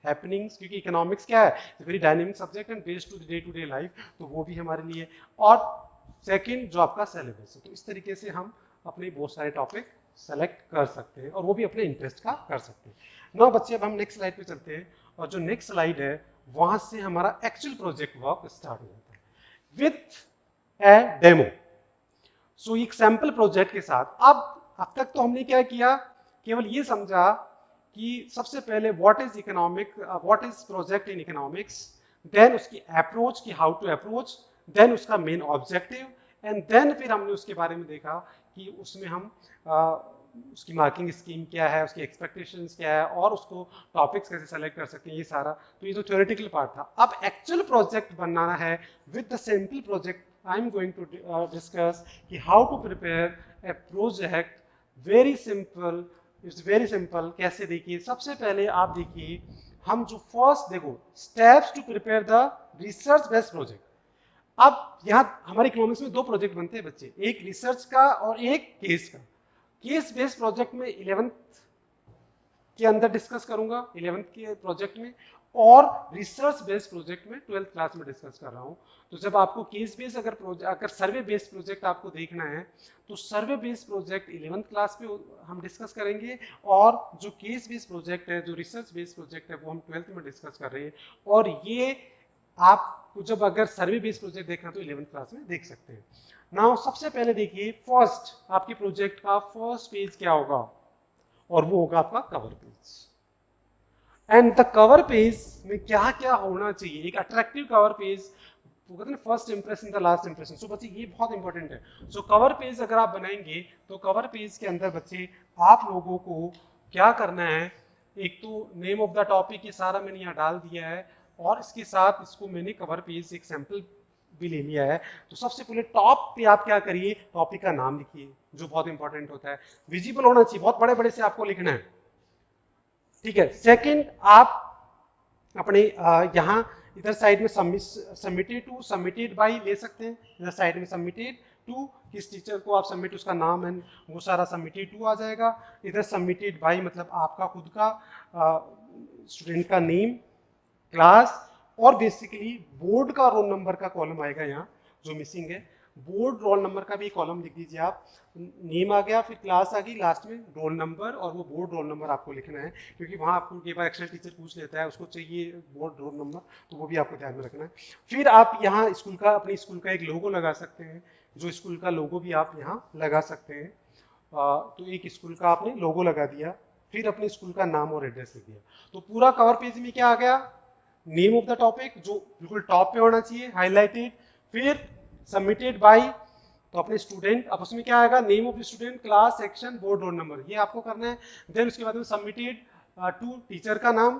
हैपनिंग्स, क्योंकि इकोनॉमिक्स क्या है, very dynamic subject and based day to day life, तो वो भी हमारे लिए। और सेकंड जो आपका सिलेबस है, तो इस तरीके से हम अपने बहुत सारे टॉपिक सेलेक्ट कर सकते हैं, और वो भी अपने इंटरेस्ट का कर सकते हैं। ना बच्चे, अब हम नेक्स्ट स्लाइड पे चलते हैं, और जो नेक्स्ट स्लाइड है वहां से हमारा एक्चुअल प्रोजेक्ट वर्क स्टार्ट हो जाता है विथ ए डेमो। सो एक सैंपल प्रोजेक्ट के साथ। अब तक तो हमने क्या किया, केवल ये समझा कि सबसे पहले what is economic, what is project in economics, then उसकी अप्रोच की हाउ टू अप्रोच, देन उसका मेन ऑब्जेक्टिव, एंड देन फिर हमने उसके बारे में देखा कि उसमें हम उसकी मार्किंग स्कीम क्या है, उसकी एक्सपेक्टेशंस क्या है, और उसको टॉपिक्स कैसे सेलेक्ट कर सकते हैं, ये सारा। तो ये तो थ्योरेटिकल पार्ट था। अब एक्चुअल प्रोजेक्ट बनाना है with the simple project. I am going to discuss कि how to prepare a project. Very simple, it's very simple. कैसे, देखिए सबसे पहले आप देखिए, हम जो फर्स्ट देखो steps to prepare the research based project. अब यहाँ हमारे इकोनॉमिक्स में दो प्रोजेक्ट बनते हैं बच्चे, एक रिसर्च का और एक केस का। केस बेस्ड प्रोजेक्ट में 11th के अंदर डिस्कस करूंगा, 11th के प्रोजेक्ट में, और रिसर्च बेस्ड प्रोजेक्ट में 12th क्लास में डिस्कस कर रहा हूं। तो जब आपको केस बेस्ड अगर सर्वे बेस्ड प्रोजेक्ट आपको देखना है, तो सर्वे बेस्ड प्रोजेक्ट 11th क्लास पे हम डिस्कस करेंगे, और जो केस बेस्ड प्रोजेक्ट है, जो रिसर्च बेस्ड प्रोजेक्ट है, वो हम 12th में डिस्कस कर रहे हैं। और ये आपको जब अगर सर्वे बेस्ड प्रोजेक्ट देखना तो 11th क्लास में देख सकते हैं। नाउ सबसे पहले देखिए, फर्स्ट आपके प्रोजेक्ट का फर्स्ट पेज क्या होगा, और वो होगा आपका cover page. And the cover page में क्या क्या होना चाहिए, एक अट्रैक्टिव कवर पेज, वो कहते हैं first impression the last impression. So बच्चे ये बहुत इंपॉर्टेंट है। सो कवर पेज अगर आप बनाएंगे, तो कवर पेज के अंदर बच्चे आप लोगों को क्या करना है, एक तो नेम ऑफ द टॉपिक, ये सारा मैंने यहाँ डाल दिया है, और इसके साथ इसको मैंने कवर पेज एक सैंपल भी ले लिया है। तो सबसे पहले टॉप पे आप क्या करिए, टॉपिक का नाम लिखिए, जो बहुत इंपॉर्टेंट होता है, विजिबल होना चाहिए, बहुत बड़े बड़े से आपको लिखना है, ठीक है। सेकंड, आप अपने यहाँ इधर साइड में सबमिटेड टू सबमिटेड बाय ले सकते हैं, इधर साइड में सबमिटेड टू, किस टीचर को आप सबमिट, उसका नाम एंड वो सारा सबमिटेड टू आ जाएगा। इधर सबमिटेड बाई मतलब आपका खुद का स्टूडेंट का नेम, क्लास और बेसिकली बोर्ड का रोल नंबर का कॉलम आएगा यहाँ जो मिसिंग है। बोर्ड रोल नंबर का भी कॉलम लिख दीजिए आप। नेम आ गया, फिर क्लास आ गई, लास्ट में रोल नंबर और वो बोर्ड रोल नंबर आपको लिखना है, क्योंकि वहाँ आपको कई बार एक्सेल टीचर पूछ लेता है, उसको चाहिए बोर्ड रोल नंबर, तो वो भी आपको ध्यान में रखना है। फिर आप यहाँ स्कूल का, अपनी स्कूल का एक लोगो लगा सकते हैं, जो स्कूल का लोगो भी आप यहाँ लगा सकते हैं। तो एक स्कूल का आपने लोगो लगा दिया, फिर अपने स्कूल का नाम और एड्रेस लिख दिया। तो पूरा कवर पेज में क्या आ गया, नेम ऑफ द टॉपिक जो बिल्कुल टॉप पे होना चाहिए, हाईलाइटेड, फिर सबमिटेड बाय, तो अपने स्टूडेंट, अब उसमें क्या आएगा, name of student, class, section, board roll number, ये आपको करना है। देन उसके बाद में सबमिटेड टू टीचर का नाम,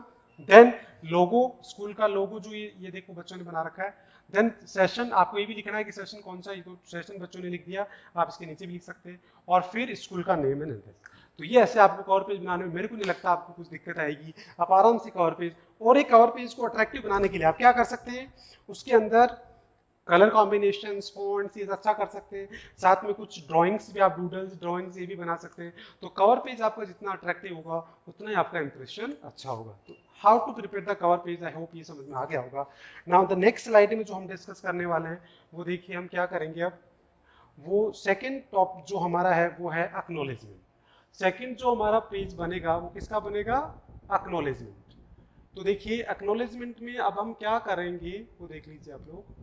देन लोगो, स्कूल का लोगो जो ये देखो बच्चों ने बना रखा है, देन सेशन, आपको ये भी लिखना है कि सेशन कौन सा, ये तो सेशन बच्चों ने लिख दिया, आप इसके नीचे भी लिख सकते हैं, और फिर स्कूल का नेम एंड एड्रेस। तो ये ऐसे आपको कवर पेज बनाने में मेरे को नहीं लगता आपको कुछ दिक्कत आएगी, आप आराम से कवर पेज, और एक कवर पेज को अट्रैक्टिव बनाने के लिए आप क्या कर सकते हैं, उसके अंदर कलर कॉम्बिनेशन, फॉन्ट्स ये अच्छा कर सकते हैं, साथ में कुछ ड्राइंग्स भी, आप डूडल्स, ड्राइंग्स ये भी बना सकते हैं। तो कवर पेज आपका जितना अट्रैक्टिव होगा उतना ही आपका इंप्रेशन अच्छा होगा। तो how to prepare the cover page, I hope ये समझ में आ गया होगा। नाउ द नेक्स्ट स्लाइड में जो हम डिस्कस करने वाले हैं वो देखिए हम क्या करेंगे अब, वो सेकेंड टॉप जो हमारा है वो है एक्नॉलेजमेंट। सेकेंड जो हमारा पेज बनेगा वो किसका बनेगा, एक्नॉलेजमेंट। तो देखिए एक्नॉलेजमेंट में अब हम क्या करेंगे वो देख लीजिए आप लोग।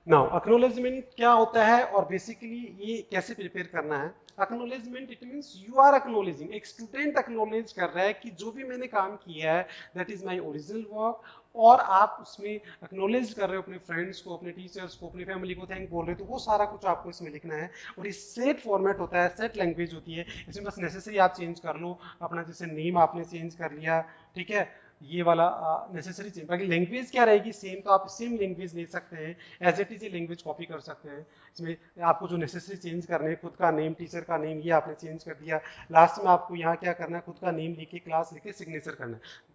नाउ एक्नॉलेजमेंट क्या होता है और बेसिकली ये कैसे प्रिपेयर करना है। Acknowledgement it means you are acknowledging, एक स्टूडेंट एक्नॉलेज कर रहा है कि जो भी मैंने काम किया है that is my original work, और आप उसमें एक्नॉलेज कर रहे हो अपने फ्रेंड्स को, अपने टीचर्स को, अपनी फैमिली को थैंक बोल रहे हो, तो वो सारा कुछ आपको इसमें लिखना है। और ये सेट फॉर्मेट होता है, सेट लैंग्वेज होती है, इसमें बस नेसेसरी आप चेंज कर लो अपना, जैसे नेम आपने चेंज कर लिया, ठीक है, ये वाला नेसेसरी चेंज, बाकी लैंग्वेज क्या रहेगी सेम, तो आप सेम लैंग्वेज ले सकते हैं, एज इट इज ये लैंग्वेज कॉपी कर सकते हैं। इसमें आपको जो नेसेसरी चेंज करने हैं, खुद का नेम, टीचर का नेम, ये आपने चेंज कर दिया। लास्ट में आपको यहाँ क्या करना है, खुद का नेम लिखे, क्लास लिखे, सिग्नेचर करना है।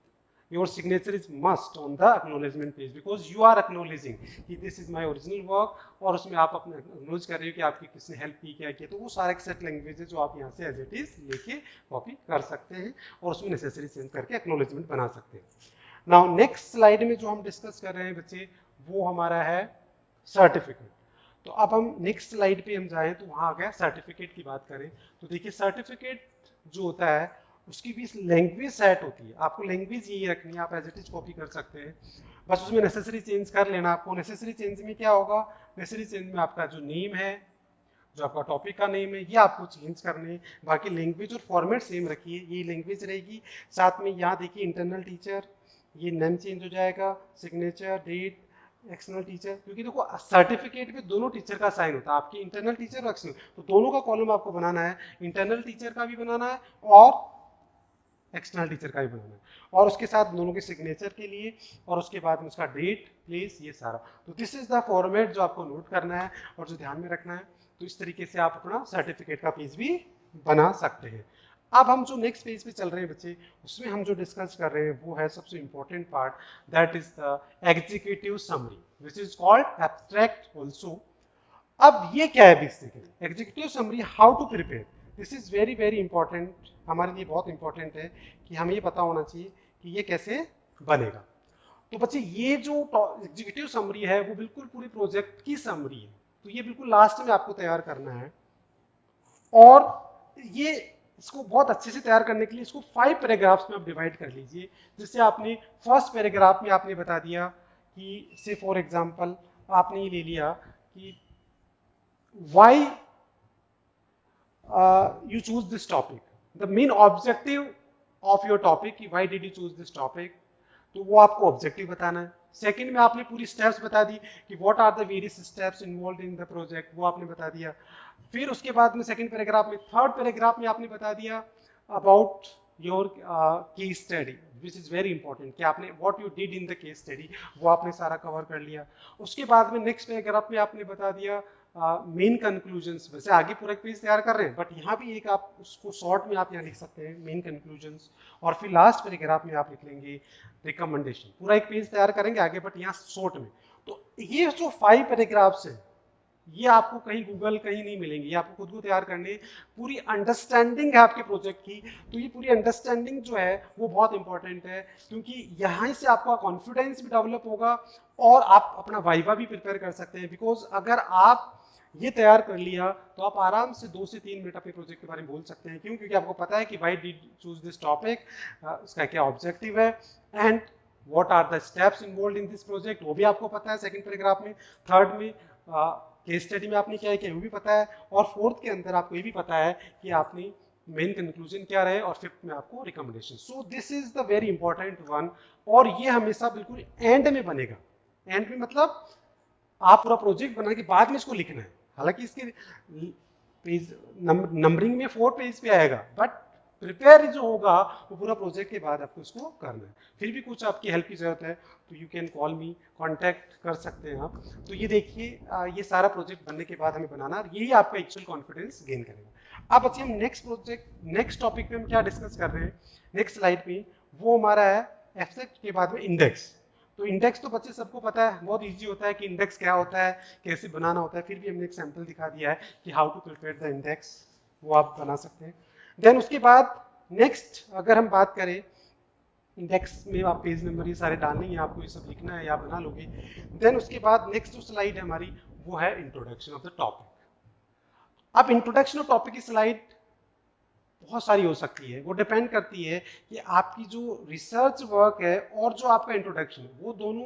Your signature is must on the acknowledgement page because you are acknowledging कि this is my original work, और उसमें आप अपने acknowledge कर रहे हो कि आपकी किसने हेल्प की, क्या किया। तो वो सारे सेट लैंग्वेज है जो आप यहाँ से एज इट इज लेके कॉपी कर सकते हैं और उसमें नेसेसरी चेंज करके एक्नॉलेजमेंट बना सकते हैं। नाउ नेक्स्ट स्लाइड में जो हम डिस्कस कर रहे हैं बच्चे वो हमारा है सर्टिफिकेट। तो अब हम नेक्स्ट स्लाइड पे हम जाएं तो वहाँ आ गया सर्टिफिकेट की बात करें। तो देखिए सर्टिफिकेट जो होता है उसकी भी लैंग्वेज सेट होती है, आपको लैंग्वेज यही रखनी है, आप एज इट इज कॉपी कर सकते हैं, बस उसमें नेसेसरी चेंज कर लेना आपको। नेसेसरी चेंज में क्या होगा, नेसेसरी चेंज में आपका जो नेम है, जो आपका टॉपिक का नेम है, ये आपको चेंज करने, बाकी लैंग्वेज और फॉर्मेट सेम रखिए, ये लैंग्वेज रहेगी। साथ में यहाँ देखिए इंटरनल टीचर, ये नेम चेंज हो जाएगा, सिग्नेचर, डेट, एक्सटर्नल टीचर, क्योंकि देखो सर्टिफिकेट में दोनों टीचर का साइन होता है, आपकी इंटरनल टीचर और एक्सटर्नल, तो दोनों का कॉलम आपको बनाना है, इंटरनल टीचर का भी बनाना है और एक्सटर्नल टीचर का भी बनाना है, और उसके साथ दोनों के सिग्नेचर के लिए, और उसके बाद में उसका डेट, प्लेस, ये सारा। तो दिस इज द फॉर्मेट जो आपको नोट करना है और जो ध्यान में रखना है। तो इस तरीके से आप अपना सर्टिफिकेट का पेज भी बना सकते हैं। अब हम जो नेक्स्ट पेज पे चल रहे हैं बच्चे, उसमें हम जो डिस्कस कर रहे हैं वो है सबसे important part, that is the executive summary which is called abstract also. अब ये क्या है basically executive summary, how to prepare, this is very very important, हमारे लिए बहुत इंपॉर्टेंट है कि हमें ये पता होना चाहिए कि ये कैसे बनेगा। तो बच्चे ये जो एग्जीक्यूटिव समरी है वो बिल्कुल पूरे प्रोजेक्ट की समरी है, तो ये बिल्कुल लास्ट में आपको तैयार करना है, और ये इसको बहुत अच्छे से तैयार करने के लिए इसको 5 पैराग्राफ्स में आप डिवाइड कर लीजिए। जैसे आपने फर्स्ट पैराग्राफ में आपने बता दिया कि से फॉर एग्जांपल आपने ये ले लिया कि why you choose this topic, the main objective of your topic, why did you choose this topic, तो वो आपको ऑब्जेक्टिव बताना है। सेकंड में आपने पूरी स्टेप्स बता दी कि what are the various steps involve in the project, वो आपने बता दिया। फिर उसके बाद में सेकंड पैराग्राफ में, थर्ड पैराग्राफ में आपने बता दिया about your case study which is very important, कि आपने what you did in the case study, वो आपने सारा कवर कर लिया। उसके बाद में नेक्स्ट पैराग्राफ में आपने बता दिया मेन कंक्लूजन्स, वैसे आगे पूरा पेज तैयार कर रहे हैं बट यहाँ भी एक आप उसको शॉर्ट में आप यहाँ लिख सकते हैं मेन कंक्लूजन्स, और फिर लास्ट पैराग्राफ में आप लिख लेंगे रिकमेंडेशन। पूरा एक पेज तैयार करेंगे आगे बट यहाँ शॉर्ट में, तो ये जो 5 पैराग्राफ्स हैं ये आपको कहीं गूगल कहीं नहीं मिलेंगे, ये आपको खुद को तैयार करने, पूरी अंडरस्टैंडिंग है आपके प्रोजेक्ट की। तो ये पूरी अंडरस्टैंडिंग जो है वो बहुत इंपॉर्टेंट है, क्योंकि यहाँ से आपका कॉन्फिडेंस भी डेवलप होगा और आप अपना वाइवा भी प्रिपेयर कर सकते हैं। बिकॉज अगर आप ये तैयार कर लिया तो आप आराम से 2 से 3 मिनट अपने प्रोजेक्ट के बारे में बोल सकते हैं। क्यों? क्योंकि आपको पता है कि why did choose this topic, इसका क्या ऑब्जेक्टिव है, and what are the steps involve in this project, वो भी आपको पता है सेकंड पैराग्राफ में। थर्ड में केस स्टडी में आपने क्या किया वो भी पता है, और फोर्थ के अंदर आपको ये भी पता है कि आपने मेन कंक्लूजन क्या रहे, और फिफ्थ में आपको recommendation. So this is the very important one, और ये हमेशा बिल्कुल एंड में बनेगा। एंड में मतलब आप पूरा प्रोजेक्ट बना के बाद में इसको लिखना है। हालांकि इसके पेज नंबरिंग में 4 पेज पे आएगा, बट प्रिपेयर जो होगा वो पूरा प्रोजेक्ट के बाद आपको इसको करना है। फिर भी कुछ आपकी हेल्प की जरूरत है तो you can call me, contact कर सकते हैं आप। तो ये देखिए ये सारा प्रोजेक्ट बनने के बाद हमें बनाना, यही आपका एक्चुअल कॉन्फिडेंस गेन करेगा। अब अच्छे हम नेक्स्ट टॉपिक में हम क्या डिस्कस कर रहे हैं नेक्स्ट स्लाइड में, वो हमारा है एब्स्ट्रैक्ट के बाद में इंडेक्स। तो इंडेक्स तो बच्चे सबको पता है, बहुत इजी होता है कि इंडेक्स क्या होता है, कैसे बनाना होता है। फिर भी हमने एक सैंपल दिखा दिया है कि how to prepare the index, वो आप बना सकते हैं। देन उसके बाद नेक्स्ट अगर हम बात करें, इंडेक्स में आप पेज नंबर ये सारे डालने हैं, आपको ये सब लिखना है या बना लोगे। देन उसके बाद नेक्स्ट जो स्लाइड है हमारी वो है इंट्रोडक्शन ऑफ द टॉपिक। अब इंट्रोडक्शन ऑफ टॉपिक की स्लाइड बहुत सारी हो सकती है, वो डिपेंड करती है कि आपकी जो रिसर्च वर्क है और जो आपका इंट्रोडक्शन है वो दोनों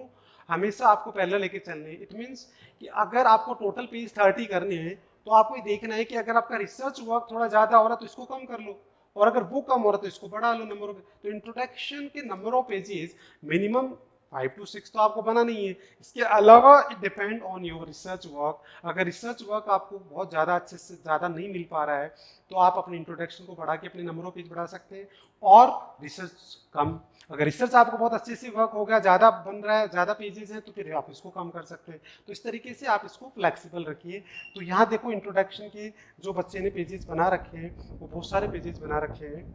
हमेशा आपको पहले लेके चलने हैं। इट मीन्स कि अगर आपको टोटल पेज 30 करने हैं तो आपको ये देखना है कि अगर आपका रिसर्च वर्क थोड़ा ज़्यादा हो रहा है तो इसको कम कर लो, और अगर वो कम हो रहा है तो इसको बढ़ा लो नंबर ऑफ। तो इंट्रोडक्शन के number of pages minimum 5 to 6 तो आपको बना नहीं है। इसके अलावा it depend on your research work. अगर रिसर्च वर्क आपको बहुत ज़्यादा अच्छे से ज़्यादा नहीं मिल पा रहा है तो आप अपने इंट्रोडक्शन को बढ़ा के अपने नंबर ऑफ पेज बढ़ा सकते हैं, और रिसर्च कम, अगर रिसर्च आपको बहुत अच्छे से वर्क हो गया, ज़्यादा बन रहा है, ज़्यादा पेजेस हैं, तो फिर आप इसको कम कर सकते हैं। तो इस तरीके से आप इसको फ्लेक्सिबल रखिए। तो यहाँ देखो इंट्रोडक्शन के जो बच्चे ने पेजेस बना रखे हैं वो बहुत सारे पेजेस बना रखे हैं,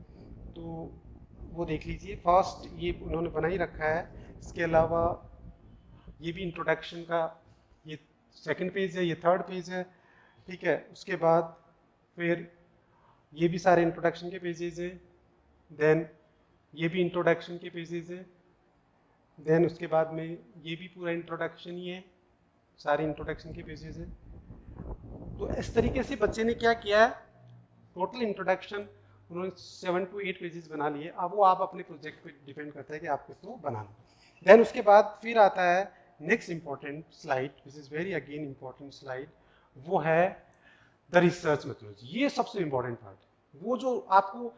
तो वो देख लीजिए। फर्स्ट ये उन्होंने बना ही रखा है, इसके अलावा ये भी इंट्रोडक्शन का ये सेकंड पेज है, ये थर्ड पेज है, ठीक है। उसके बाद फिर ये भी सारे इंट्रोडक्शन के पेजेस हैं, देन ये भी इंट्रोडक्शन के पेजेस हैं, देन उसके बाद में ये भी पूरा इंट्रोडक्शन ही है, सारे इंट्रोडक्शन के पेजेस हैं। तो इस तरीके से बच्चे ने क्या किया है, टोटल इंट्रोडक्शन उन्होंने 7 to 8 पेजेस बना लिए। अब वो आप अपने प्रोजेक्ट पे डिपेंड करता है कि आप किसको बनाना। देन उसके बाद फिर आता है next important slide, which is very again important slide, वो है द रिसर्च मेथोडोलॉजी। ये सबसे इंपॉर्टेंट पार्ट है, वो जो आपको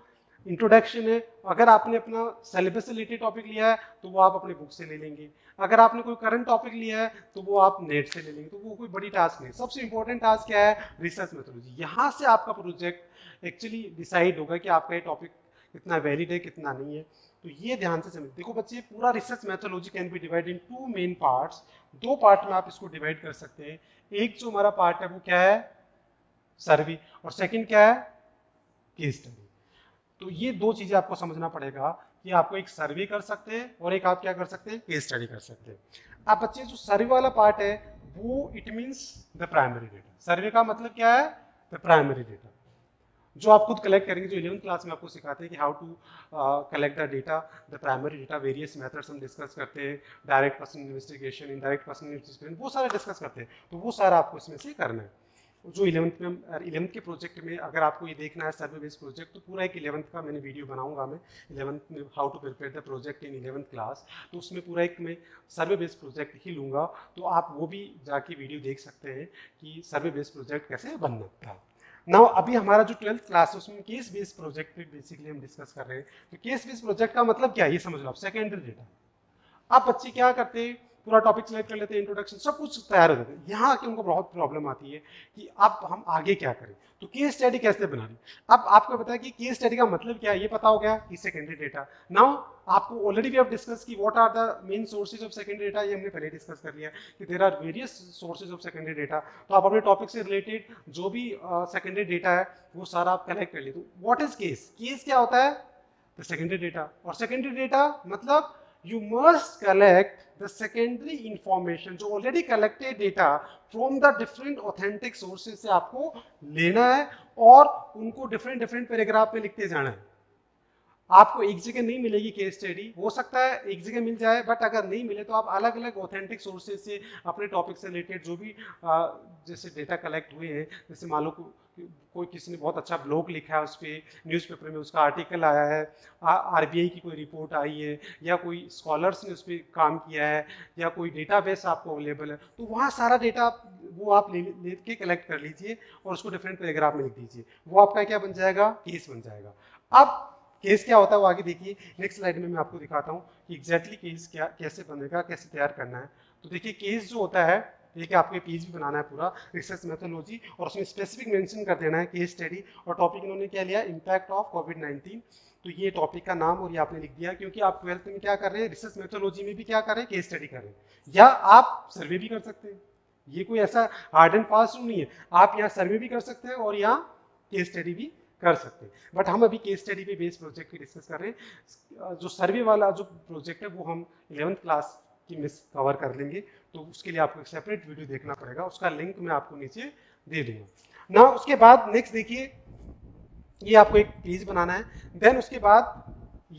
इंट्रोडक्शन है। अगर आपने अपना सिलेबस से रिलेटेड टॉपिक लिया है तो वो आप अपने बुक से ले लेंगे, अगर आपने कोई करंट टॉपिक लिया है तो वो आप नेट से ले लेंगे, तो वो कोई बड़ी टास्क नहीं। सबसे इंपॉर्टेंट टास्क क्या है, रिसर्च मेथोडोलॉजी। यहाँ से आपका प्रोजेक्ट एक्चुअली डिसाइड होगा कि आपका ये टॉपिक कितना वैलिड है कितना नहीं है। तो ये ध्यान से समझ, देखो बच्चे पूरा research methodology can be divide in 2 main parts. 2 part में आप इसको डिवाइड कर सकते हैं। एक जो हमारा पार्ट है वो क्या है, सर्वे, और सेकंड क्या है, केस स्टडी। तो ये 2 चीजें आपको समझना पड़ेगा कि आपको एक सर्वे कर सकते हैं और एक आप क्या कर सकते हैं, केस स्टडी कर सकते हैं। अब बच्चे जो सर्वे वाला पार्ट है वो it means the primary data. Survey का मतलब क्या है, द प्राइमरी डेटा, जो आप खुद कलेक्ट करेंगे, जो 11th क्लास में आपको सिखाते हैं कि how to collect the data, the primary data. Various methods हम डिस्कस करते हैं, direct person investigation, indirect person investigation, वो सारे डिस्कस करते हैं। तो वो सारा आपको इसमें से करना है। जो 11th में 11th के प्रोजेक्ट में अगर आपको ये देखना है सर्वे बेस्ड प्रोजेक्ट, तो पूरा एक 11th का मैंने वीडियो बनाऊंगा मैं 11th में, how to prepare the project in 11th class. तो उसमें पूरा एक मैं सर्वे बेस्ड प्रोजेक्ट ही लूँगा, तो आप वो भी जाके वीडियो देख सकते हैं कि सर्वे बेस्ड प्रोजेक्ट कैसे बनना था। नाउ अभी हमारा जो 12th क्लास है उसमें केस बेस्ड प्रोजेक्ट पे बेसिकली हम डिस्कस कर रहे हैं। तो केस बेस्ड प्रोजेक्ट का मतलब क्या है ये समझ लो आप, सेकेंडरी डेटा। आप बच्चे क्या करते हैं, पूरा टॉपिक सिलेक्ट कर लेते हैं, इंट्रोडक्शन सब कुछ तैयार हो जाता है। यहाँ आके उनको बहुत प्रॉब्लम आती है कि अब हम आगे क्या करें, तो केस स्टडी कैसे बना रही। अब आपको पता है कि केस स्टडी का मतलब क्या है, ये पता हो गया कि सेकेंडरी डेटा। नाउ आपको ऑलरेडी वी हैव डिस्कस की what are the main sources of secondary data, ये हमने पहले डिस्कस कर लिया कि there are various sources of secondary data. तो आप अपने टॉपिक से रिलेटेड जो भी सेकेंडरी डेटा है वो सारा आप कलेक्ट कर लिए। तो व्हाट इज केस, केस क्या होता है, द सेकेंडरी डेटा। और सेकेंडरी डेटा मतलब you must collect the secondary information, जो already collected data from the different authentic sources से आपको लेना है और उनको डिफरेंट डिफरेंट पैराग्राफ में लिखते जाना है। आपको एक जगह नहीं मिलेगी केस स्टडी, हो सकता है एक जगह मिल जाए, बट अगर नहीं मिले तो आप अलग अलग ऑथेंटिक सोर्सेज से अपने टॉपिक से रिलेटेड जो भी जैसे डेटा कलेक्ट हुए हैं, जैसे मान लो कोई किसी ने बहुत अच्छा ब्लॉग लिखा है, उस पर न्यूज़पेपर में उसका आर्टिकल आया है, आरबीआई की कोई रिपोर्ट आई है, या कोई स्कॉलर्स ने उस पर काम किया है, या कोई डेटाबेस आपको अवेलेबल है, तो वहाँ सारा डेटा वो आप ले के कलेक्ट कर लीजिए और उसको डिफरेंट पैराग्राफ में लिख दीजिए, वो आपका क्या बन जाएगा, केस बन जाएगा। अब केस क्या होता है वो आगे देखिए, नेक्स्ट स्लाइड में मैं आपको दिखाता हूँ कि एग्जैक्टली केस क्या कैसे बनेगा, कैसे तैयार करना है। तो देखिए केस जो होता है, देखिए आपको पेज भी बनाना है पूरा रिसर्च मेथोडोलॉजी, और उसमें स्पेसिफिक मेंशन कर देना है केस स्टडी, और टॉपिक इन्होंने क्या लिया, इम्पैक्ट ऑफ कोविड-19। तो ये टॉपिक का नाम और ये आपने लिख दिया, क्योंकि आप 12th में क्या कर रहे हैं, रिसर्च मेथोडोलॉजी में भी क्या कर रहे हैं, केस स्टडी कर रहे हैं, या आप सर्वे भी कर सकते हैं। ये कोई ऐसा हार्ड एंड फास्ट रूल नहीं है, आप यहाँ सर्वे भी कर सकते हैं और यहाँ केस स्टडी भी कर सकते हैं। बट हम अभी केस स्टडी पे बेस्ड प्रोजेक्ट की डिस्कस कर रहे हैं। जो सर्वे वाला जो प्रोजेक्ट है वो हम 11th क्लास की मिस कवर कर लेंगे, तो उसके लिए आपको एक सेपरेट वीडियो देखना पड़ेगा, उसका लिंक मैं आपको नीचे दे दूंगा ना। उसके बाद नेक्स्ट देखिए, ये आपको एक केस बनाना है, देन उसके बाद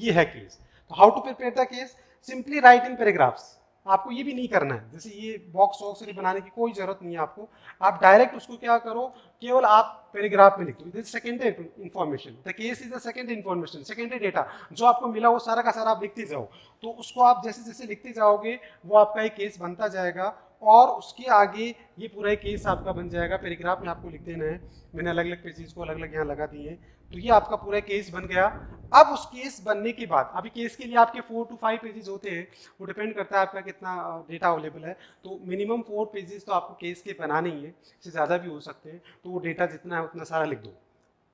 ये है केस। तो how to prepare the case, simply write in paragraphs. आपको ये भी नहीं करना है, जैसे ये बॉक्स वॉक्स बनाने की कोई जरूरत नहीं है आपको, आप डायरेक्ट उसको क्या करो, केवल आप पैराग्राफ में लिख दो, this secondary information, the case is the secondary information, secondary data जो आपको मिला वो सारा का सारा आप लिखते जाओ। तो उसको आप जैसे जैसे लिखते जाओगे वो आपका एक केस बनता जाएगा, और उसके आगे ये पूरा एक केस आपका बन जाएगा, पैराग्राफ में आपको लिख देना है। मैंने अलग अलग पेजेस को अलग अलग यहाँ लगा दिए हैं, तो ये आपका पूरा केस बन गया। अब उस केस बनने के बाद, अभी केस के लिए आपके 4 to 5 पेजेस होते हैं, वो डिपेंड करता है आपका कितना डेटा अवेलेबल है, तो मिनिमम 4 पेजेस तो आपको केस के बनाने ही है, इससे ज़्यादा भी हो सकते हैं, तो वो डेटा जितना है उतना सारा लिख दो।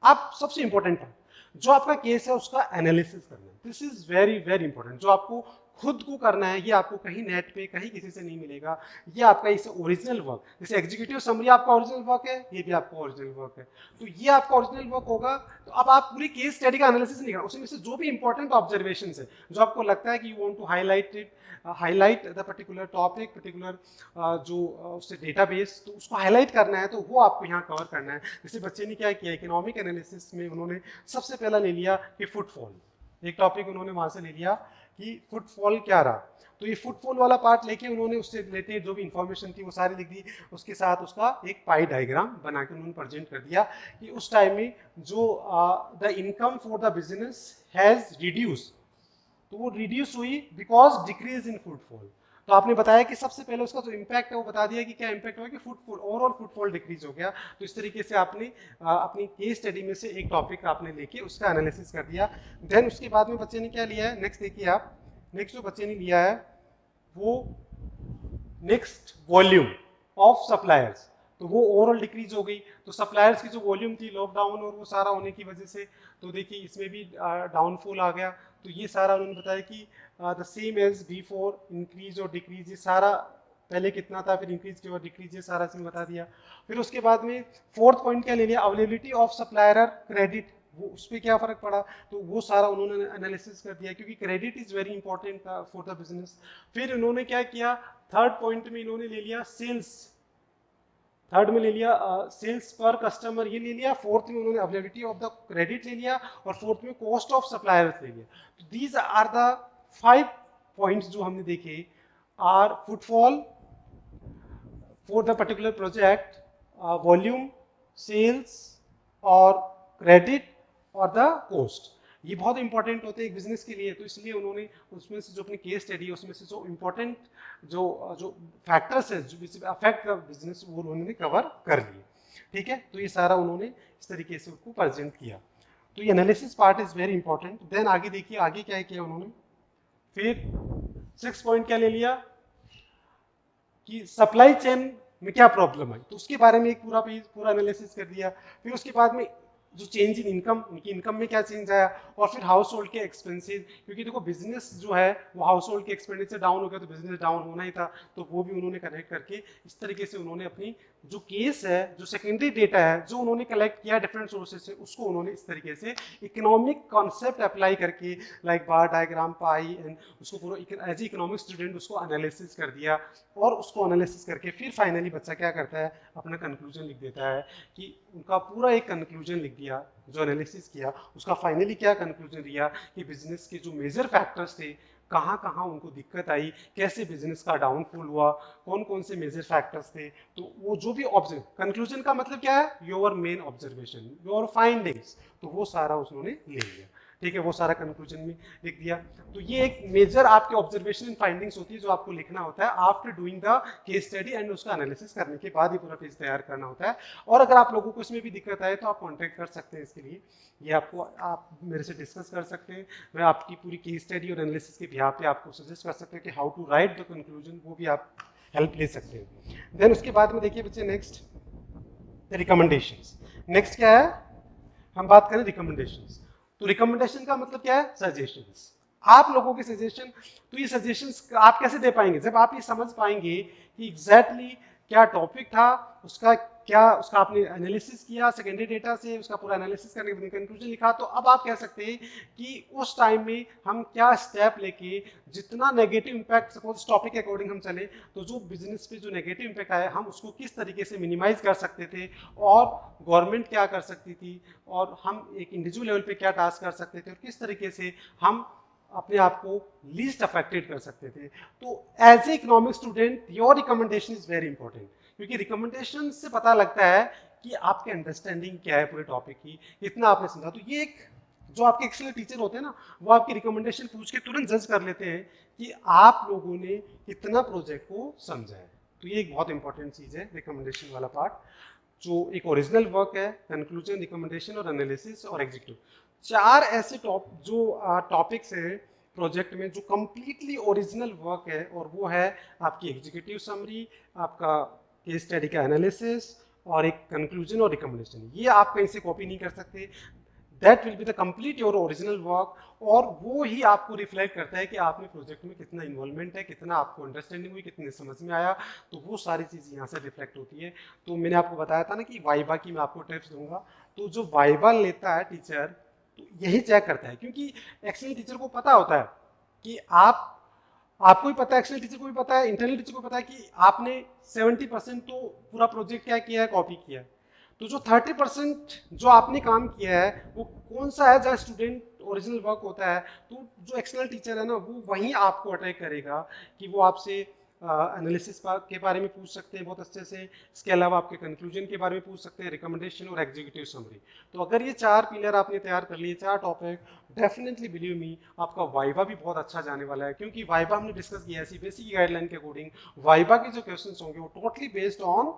अब सबसे इंपॉर्टेंट है, जो आपका केस है उसका एनालिसिस करना है, this is very very important, जो आपको खुद को करना है, ये आपको कहीं नेट पे कहीं किसी से नहीं मिलेगा, ये आपका इस ओरिजिनल वर्क, जैसे एग्जीक्यूटिव समरी आपका ओरिजिनल वर्क है, ये भी आपका ओरिजिनल वर्क है, तो ये आपका ओरिजिनल वर्क होगा। तो अब आप पूरी केस स्टडी का एनालिसिस नहीं करना, उसमें से जो भी इंपॉर्टेंट ऑब्जर्वेशन है, जो आपको लगता है कि you want to highlight the particular topic, particular जो उससे डेटाबेस, तो उसको हाईलाइट करना है, तो वो आपको यहाँ कवर करना है। जैसे बच्चे ने क्या किया, इकोनॉमिक एनालिसिस में उन्होंने सबसे पहला ले लिया कि फुटफॉल, एक टॉपिक उन्होंने वहां से ले लिया कि फुटफॉल क्या रहा, तो ये फुटफॉल वाला पार्ट लेके उन्होंने उससे रिलेटेड जो भी इंफॉर्मेशन थी वो सारी लिख दी, उसके साथ उसका एक पाई डायग्राम बना के उन्होंने प्रेजेंट कर दिया कि उस टाइम में जो the income for the business has reduce, तो वो रिड्यूस हुई बिकॉज डिक्रीज इन फुटफॉल। तो आपने बताया कि सबसे पहले उसका जो इम्पैक्ट है वो बता दिया कि क्या इम्पैक्ट हुआ कि फुटफॉल, ओवरऑल फुटफॉल डिक्रीज हो गया। तो इस तरीके से आपने अपनी केस स्टडी में से एक टॉपिक आपने लेके उसका एनालिसिस कर दिया। देन उसके बाद में बच्चे ने क्या लिया है, नेक्स्ट देखिए आप, नेक्स्ट जो बच्चे ने लिया है वो नेक्स्ट वॉल्यूम ऑफ सप्लायर्स, तो वो ओवरऑल डिक्रीज हो गई। तो सप्लायर्स की जो वॉल्यूम थी लॉकडाउन और वो सारा होने की वजह से, तो देखिए इसमें भी डाउनफॉल आ गया। तो ये सारा उन्होंने बताया कि the same as before, increase और डिक्रीज, ये सारा पहले कितना था, फिर इंक्रीज किया और डिक्रीज, ये सारा इसमें बता दिया। फिर उसके बाद में फोर्थ पॉइंट क्या ले लिया, अवेलेबिलिटी ऑफ सप्लायर क्रेडिट, वो उस पर क्या फर्क पड़ा, तो वो सारा उन्होंने एनालिसिस कर दिया, क्योंकि credit is very important for the business. फिर उन्होंने क्या किया, थर्ड पॉइंट में इन्होंने ले लिया सेल्स, थर्ड में ले लिया सेल्स पर कस्टमर, ये ले लिया। फोर्थ में उन्होंने अवेलेबिलिटी ऑफ द क्रेडिट ले लिया, और फोर्थ में कॉस्ट ऑफ सप्लायर्स ले लिया। तो दीज आर द 5 पॉइंट्स जो हमने देखे, are footfall for the particular project, volume, sales और क्रेडिट और द कॉस्ट। ये बहुत इंपॉर्टेंट होते हैं एक बिजनेस के लिए, तो इसलिए उन्होंने उसमें से जो अपनी केस स्टडी है उसमें से जो इंपॉर्टेंट जो फैक्टर्स है जो अफेक्ट द बिजनेस, वो उन्होंने कवर कर लिए। ठीक है, तो ये सारा उन्होंने इस तरीके से उसको प्रेजेंट किया। तो ये analysis part is very important. Then आगे देखिए, आगे क्या किया उन्होंने, फिर 6 पॉइंट क्या ले लिया कि सप्लाई चेन में क्या प्रॉब्लम है, तो उसके बारे में एक पूरा एनालिसिस कर दिया। फिर उसके बाद में जो चेंज इन इनकम, उनकी इनकम में क्या चेंज आया, और फिर हाउस होल्ड के एक्सपेंसेस, क्योंकि देखो बिजनेस जो है वो हाउस होल्ड के एक्सपेंडिचर डाउन हो गया तो बिजनेस डाउन होना ही था, तो वो भी उन्होंने कनेक्ट करके इस तरीके से उन्होंने अपनी जो केस है, जो सेकेंडरी डेटा है, जो उन्होंने कलेक्ट किया डिफरेंट सोर्सेज से, उसको उन्होंने इस तरीके से इकोनॉमिक कॉन्सेप्ट अप्लाई करके like bar diagram, pi and उसको पूरा एज ए इकोनॉमिक स्टूडेंट उसको एनालिसिस कर दिया। और उसको एनालिसिस करके फिर फाइनली बच्चा क्या करता है, अपना कंक्लूजन लिख देता है कि उनका पूरा एक कंक्लूजन लिख दिया जो एनालिसिस किया, उसका फाइनली क्या कंक्लूजन दिया कि बिजनेस के जो मेजर फैक्टर्स थे, कहाँ कहाँ उनको दिक्कत आई, कैसे बिजनेस का डाउनफॉल हुआ, कौन कौन से मेजर फैक्टर्स थे। तो वो जो भी ऑब्जर्व, कंक्लूजन का मतलब क्या है, your main observation, your findings, तो वो सारा उन्होंने ले लिया। ठीक है, वो सारा कंक्लूजन में लिख दिया। तो ये एक मेजर आपके ऑब्जर्वेशन एंड फाइंडिंग्स होती है जो आपको लिखना होता है after doing the case study and उसका एनालिसिस करने के बाद ही पूरा पेज तैयार करना होता है। और अगर आप लोगों को इसमें भी दिक्कत आए तो आप कॉन्टेक्ट कर सकते हैं इसके लिए, ये आपको आप मेरे से डिस्कस कर सकते हैं। मैं आपकी पूरी केस स्टडी और एनालिसिस के बिहाफ पे आपको सजेस्ट कर सकते हैं कि how to write the conclusion, वो भी आप हेल्प ले सकते हैं। देन उसके बाद में देखिए बच्चे नेक्स्ट रिकमेंडेशंस। नेक्स्ट क्या है, हम बात करें रिकमेंडेशंस। तो रिकमेंडेशन का मतलब क्या है, सजेशंस। आप लोगों के सजेशन, तो ये सजेशंस आप कैसे दे पाएंगे, जब आप ये समझ पाएंगे कि एग्जैक्टली क्या टॉपिक था, उसका क्या, उसका आपने एनालिसिस किया सेकेंडरी डेटा से, उसका पूरा एनालिसिस करके अपनी कंक्लूजन लिखा, तो अब आप कह सकते हैं कि उस टाइम में हम क्या स्टेप लेके जितना नेगेटिव इम्पैक्ट, सपोज टॉपिक के अकॉर्डिंग हम चले तो जो बिजनेस पे जो नेगेटिव इम्पैक्ट आया हम उसको किस तरीके से मिनिमाइज कर सकते थे, और गवर्नमेंट क्या कर सकती थी, और हम एक इंडिविजुअल लेवल पे क्या टास्क कर सकते थे, और किस तरीके से हम अपने आप को लीस्ट अफेक्टेड कर सकते थे। तो as a economic student your recommendation is very important, क्योंकि रिकमेंडेशन से पता लगता है कि आपकी अंडरस्टैंडिंग क्या है पूरे टॉपिक की, कितना आपने समझा। तो ये एक जो आपके एक्सेलेंट टीचर होते हैं ना, वो आपकी रिकमेंडेशन पूछ के तुरंत जज कर लेते हैं कि आप लोगों ने कितना प्रोजेक्ट को समझा है। तो ये एक बहुत इंपॉर्टेंट चीज़ है रिकमेंडेशन वाला पार्ट, जो एक ओरिजिनल वर्क है, कंक्लूजन, रिकमेंडेशन और एनालिसिस और एग्जीक्यूटिव। चार ऐसे टॉपिक्स हैं प्रोजेक्ट में जो कंप्लीटली ओरिजिनल वर्क है, और वो है आपकी एग्जीक्यूटिव समरी, आपका केस स्टडी का एनालिसिस, और एक कंक्लूजन और रिकमेंडेशन। ये आप कहीं से कॉपी नहीं कर सकते, that will be the complete your original work, और वो ही आपको रिफ्लेक्ट करता है कि आपने प्रोजेक्ट में कितना इन्वॉल्वमेंट है, कितना आपको अंडरस्टैंडिंग हुई, कितने समझ में आया। तो वो सारी चीज़ यहाँ से रिफ्लेक्ट होती है। तो मैंने आपको बताया था ना कि वाइवा की मैं आपको टिप्स दूंगा, तो जो वाइवा लेता है टीचर, तो यही चेक करता है, क्योंकि एक्सेलेंट टीचर को पता होता है कि आपको भी पता है, एक्सेलेंट टीचर को भी पता है, इंटरनल टीचर को पता है कि आपने 70% तो पूरा प्रोजेक्ट क्या किया है, कॉपी किया है। तो जो 30% जो आपने काम किया है वो कौन सा है जहाँ स्टूडेंट ओरिजिनल वर्क होता है, तो जो एक्सटर्नल टीचर है ना वो वहीं आपको अटैक करेगा कि वो आपसे एनालिसिस के बारे में पूछ सकते हैं बहुत अच्छे से, इसके अलावा आपके कंक्लूजन के बारे में पूछ सकते हैं, रिकमेंडेशन और एग्जीक्यूटिव समरी। तो अगर ये चार पिलर आपने तैयार कर लिए, चार टॉपिक, डेफिनेटली बिलीव मी आपका वाइवा भी बहुत अच्छा जाने वाला है, क्योंकि वाइवा हमने डिस्कस किया है सीबीएसई की गाइडलाइन के अकॉर्डिंग वाइवा के जो क्वेश्चंस होंगे वो totally based on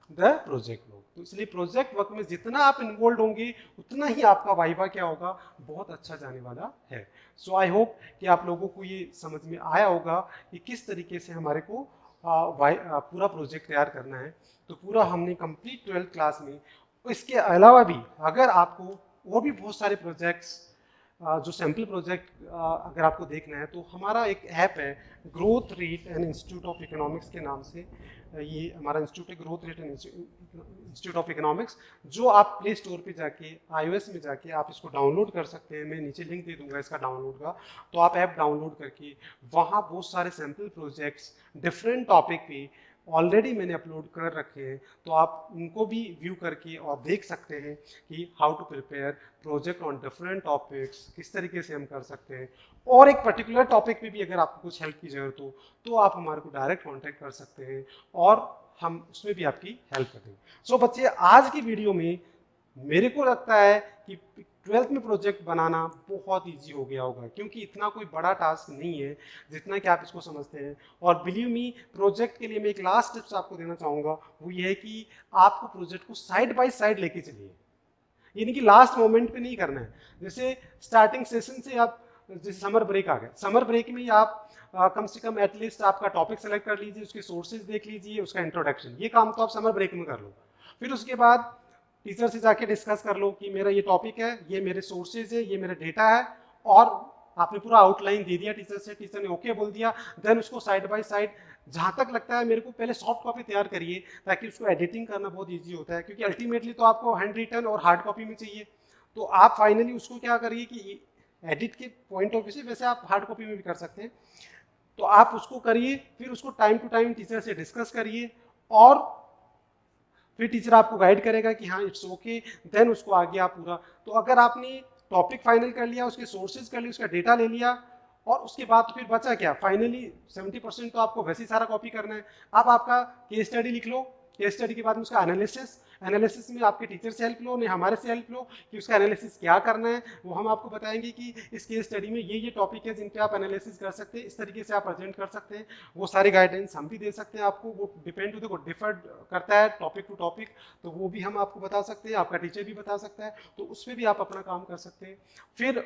the project work. तो इसलिए प्रोजेक्ट वर्क में जितना आप इन्वॉल्व होंगे उतना ही आपका वाइवा क्या होगा, बहुत अच्छा जाने वाला है। सो आई होप कि आप लोगों को ये समझ में आया होगा कि किस तरीके से हमारे को पूरा प्रोजेक्ट तैयार करना है। तो पूरा हमने कंप्लीट 12th क्लास में, इसके अलावा भी अगर आपको और भी बहुत सारे प्रोजेक्ट्स जो सैम्पल प्रोजेक्ट अगर आपको देखना है तो हमारा एक ऐप है growth rate and institute of economics के नाम से। ये हमारा इंस्टीट्यूट है growth rate and institute of economics, जो आप प्ले स्टोर पे जाके iOS में जाके आप इसको डाउनलोड कर सकते हैं। मैं नीचे लिंक दे दूंगा इसका डाउनलोड का, तो आप ऐप डाउनलोड करके वहाँ बहुत सारे सैम्पल प्रोजेक्ट्स डिफरेंट टॉपिक पे ऑलरेडी मैंने अपलोड कर रखे हैं, तो आप उनको भी व्यू करके और देख सकते हैं कि how to prepare project on different topics, किस तरीके से हम कर सकते हैं। और एक पर्टिकुलर टॉपिक पे भी अगर आपको कुछ हेल्प की जरूरत हो तो आप हमारे को डायरेक्ट कांटेक्ट कर सकते हैं और हम उसमें भी आपकी हेल्प करेंगे। सो बच्चे, आज की वीडियो में मेरे को लगता है कि 12th में प्रोजेक्ट बनाना बहुत इजी हो गया होगा, क्योंकि इतना कोई बड़ा टास्क नहीं है जितना कि आप इसको समझते हैं। और बिलीव मी, प्रोजेक्ट के लिए मैं एक लास्ट टिप्स आपको देना चाहूँगा, वो ये है कि आपको प्रोजेक्ट को साइड बाय साइड लेके चलिए, यानी कि लास्ट मोमेंट पे नहीं करना है। जैसे स्टार्टिंग सेशन से आप, जैसे समर ब्रेक आ गया, समर ब्रेक में ही आप कम से कम एटलीस्ट आपका टॉपिक सेलेक्ट कर लीजिए, उसके सोर्सेज देख लीजिए, उसका इंट्रोडक्शन, ये काम तो आप समर ब्रेक में कर लो। फिर उसके बाद टीचर से जाके डिस्कस कर लो कि मेरा ये टॉपिक है, ये मेरे सोर्सेज है, ये मेरा डेटा है, और आपने पूरा आउटलाइन दे दिया टीचर से, टीचर ने ओके बोल दिया, देन उसको साइड बाय साइड जहाँ तक लगता है मेरे को पहले सॉफ्ट कॉपी तैयार करिए, ताकि उसको एडिटिंग करना बहुत ईजी होता है, क्योंकि अल्टीमेटली तो आपको हैंड रिटन और हार्ड कॉपी में चाहिए। तो आप फाइनली उसको क्या करिए कि एडिट के पॉइंट ऑफ व्यू से वैसे आप हार्ड कॉपी में भी कर सकते हैं, तो आप उसको करिए, फिर उसको टाइम टू टाइम टीचर से डिस्कस करिए, और फिर टीचर आपको गाइड करेगा कि हाँ इट्स ओके, देन उसको आगे आप पूरा। तो अगर आपने टॉपिक फाइनल कर लिया, उसके सोर्सेज कर लिए, उसका डेटा ले लिया, और उसके बाद फिर बचा क्या, फाइनली 70% तो आपको वैसे ही सारा कॉपी करना है। अब आपका केस स्टडी लिख लो, केस स्टडी के बाद में उसका एनालिसिस, एनालिसिस में आपके टीचर से हेल्प लो, नहीं हमारे से हेल्प लो कि उसका एनालिसिस क्या करना है। वो हम आपको बताएंगे कि इस केस स्टडी में ये टॉपिक है जिन पे आप एनालिसिस कर सकते हैं, इस तरीके से आप प्रेजेंट कर सकते हैं। वो सारी गाइडेंस हम भी दे सकते हैं आपको, वो डिपेंड टू डिफर करता है टॉपिक टू टॉपिक, तो वो भी हम आपको बता सकते हैं, आपका टीचर भी बता सकता है, तो उस पर भी आप अपना काम कर सकते हैं। फिर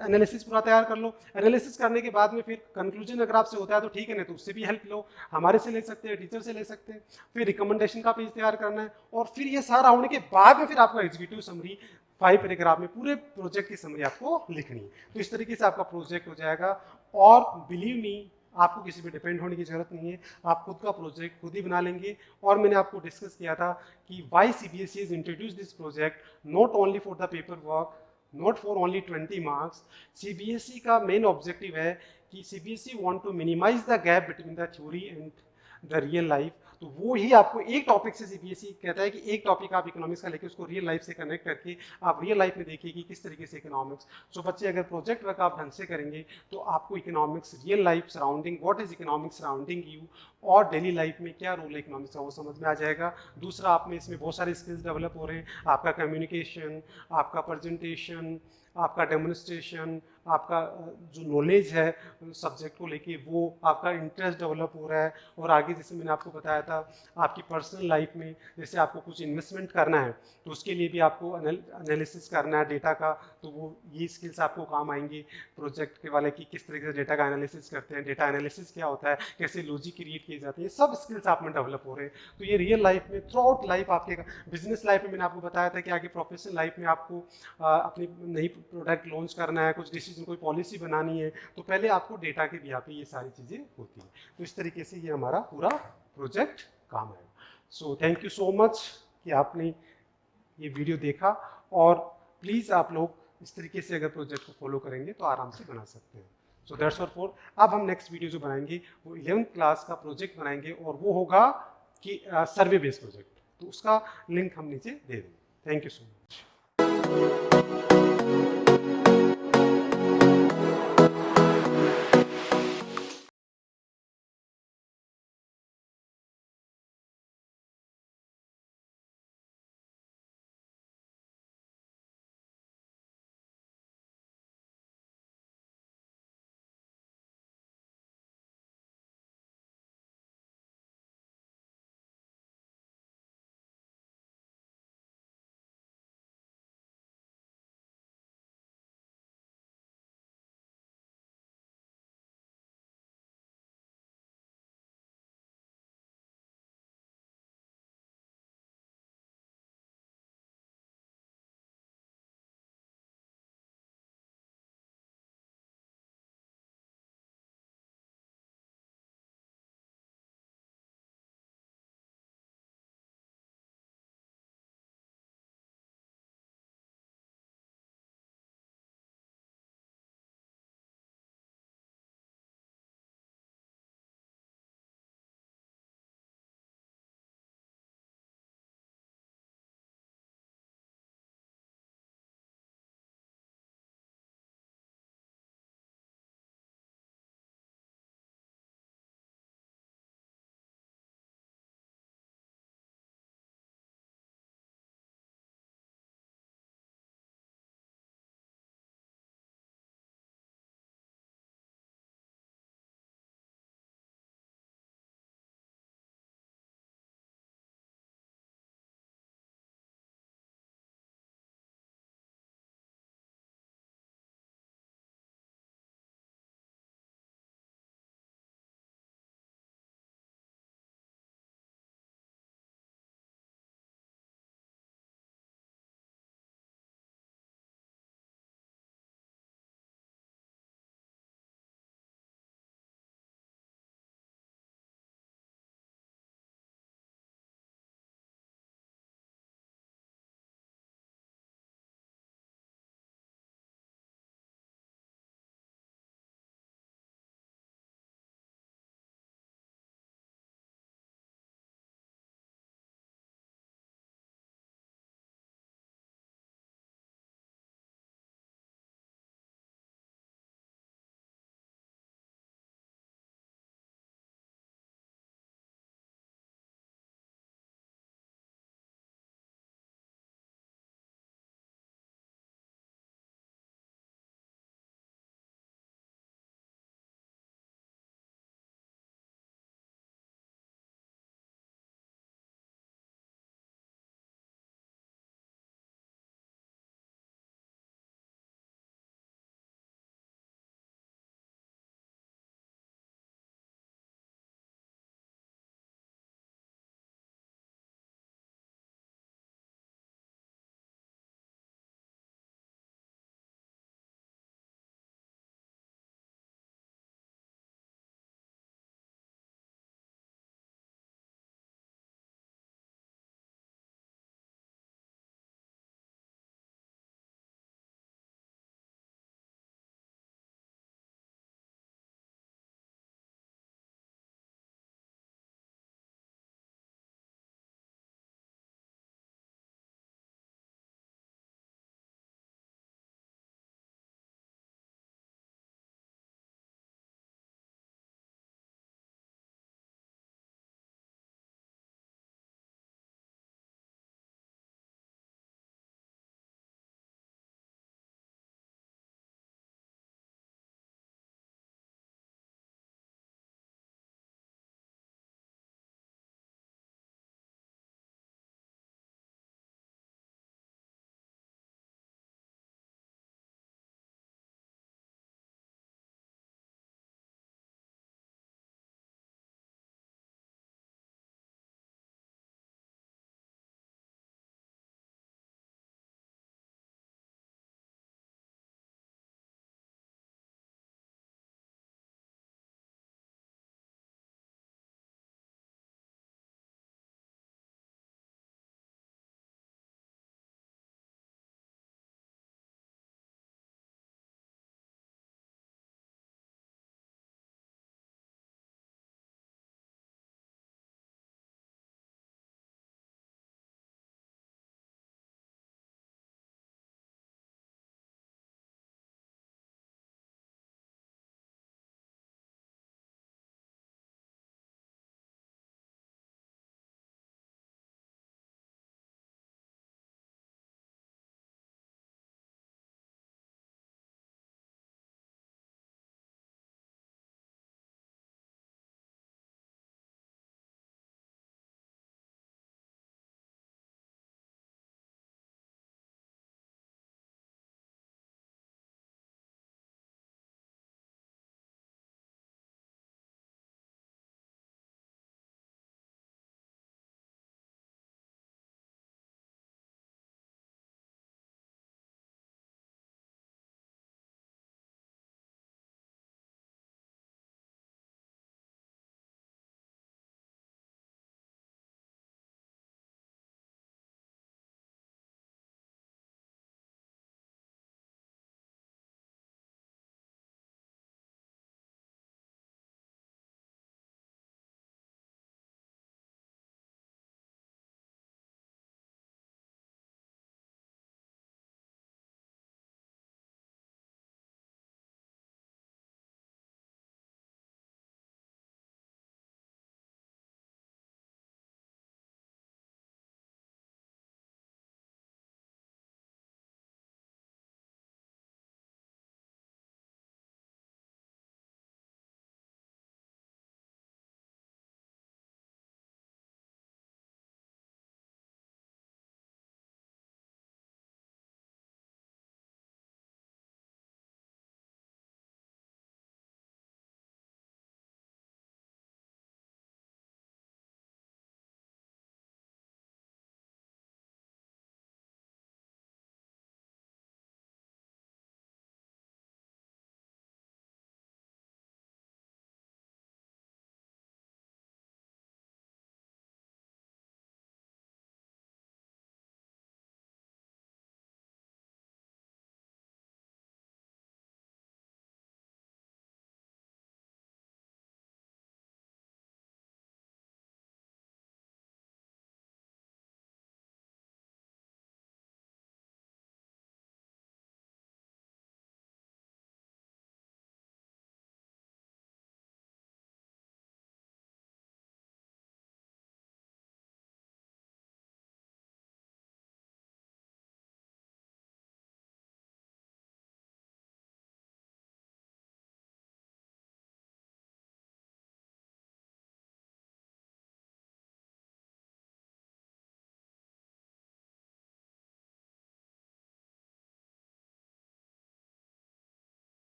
एनालिसिस पूरा तैयार कर लो, एनालिसिस करने के बाद में फिर कंक्लूजन अगर आपसे होता है तो ठीक है, नहीं तो उससे भी हेल्प लो, हमारे से ले सकते हैं, टीचर से ले सकते हैं। फिर रिकमेंडेशन का पेज तैयार करना है, और फिर ये सारा होने के बाद में फिर आपका एग्जीक्यूटिव समरी 5 पैराग्राफ में पूरे प्रोजेक्ट की समरी आपको लिखनी है। तो इस तरीके से आपका प्रोजेक्ट हो जाएगा, और बिलीव मी आपको किसी पे डिपेंड होने की जरूरत नहीं है, आप खुद का प्रोजेक्ट खुद ही बना लेंगे। और मैंने आपको डिस्कस किया था कि why CBSE has introduced this project not only for the paper work, not for only 20 marks। CBSE का मेन ऑब्जेक्टिव है कि CBSE want to minimize the gap between the theory and the real life। तो वो ही आपको एक topic से CBSE कहता है कि एक टॉपिक आप इकोनॉमिक्स का लेके उसको रियल लाइफ से कनेक्ट करके आप रियल लाइफ में देखिए कि किस तरीके से इकोनॉमिक्स। सो बच्चे अगर प्रोजेक्ट वर्क आप ढंग से करेंगे तो आपको economics real life surrounding, what is economics surrounding you, और डेली लाइफ में क्या रोल है इकोनॉमिक्स का वो समझ में आ जाएगा। दूसरा, आप में इसमें बहुत सारे स्किल्स डेवलप हो रहे हैं, आपका कम्युनिकेशन, आपका प्रेजेंटेशन, आपका डेमोन्स्ट्रेशन, आपका जो नॉलेज है सब्जेक्ट को लेके वो, आपका इंटरेस्ट डेवलप हो रहा है। और आगे जैसे मैंने आपको बताया था आपकी पर्सनल लाइफ में जैसे आपको कुछ इन्वेस्टमेंट करना है तो उसके लिए भी आपको एनालिसिस करना है डेटा का, तो वो ये स्किल्स आपको काम आएंगी प्रोजेक्ट के वाले की, किस तरीके से डेटा का एनालिसिस करते हैं, डेटा एनालिसिस क्या होता है, कैसे लॉजिक क्रिएट किए जाते हैं, सब स्किल्स आप में डेवलप हो रहे हैं। तो ये रियल लाइफ में थ्रू आउट लाइफ आपके बिजनेस लाइफ में मैंने आपको बताया था कि आगे प्रोफेशनल लाइफ में आपको अपनी नई प्रोडक्ट लॉन्च करना है, कुछ डिसीजन, कोई पॉलिसी बनानी है, तो पहले आपको डेटा के बिहा पे ये सारी चीज़ें होती हैं। तो इस तरीके से ये हमारा पूरा प्रोजेक्ट काम है। So thank you so much कि आपने ये वीडियो देखा, और प्लीज़ आप लोग इस तरीके से अगर प्रोजेक्ट को फॉलो करेंगे तो आराम से बना सकते हैं। So that's all for. अब हम नेक्स्ट वीडियो जो बनाएंगे वो 11th क्लास का प्रोजेक्ट बनाएंगे, और वो होगा कि सर्वे बेस्ड प्रोजेक्ट, तो उसका लिंक हम नीचे दे देंगे। Thank you so much.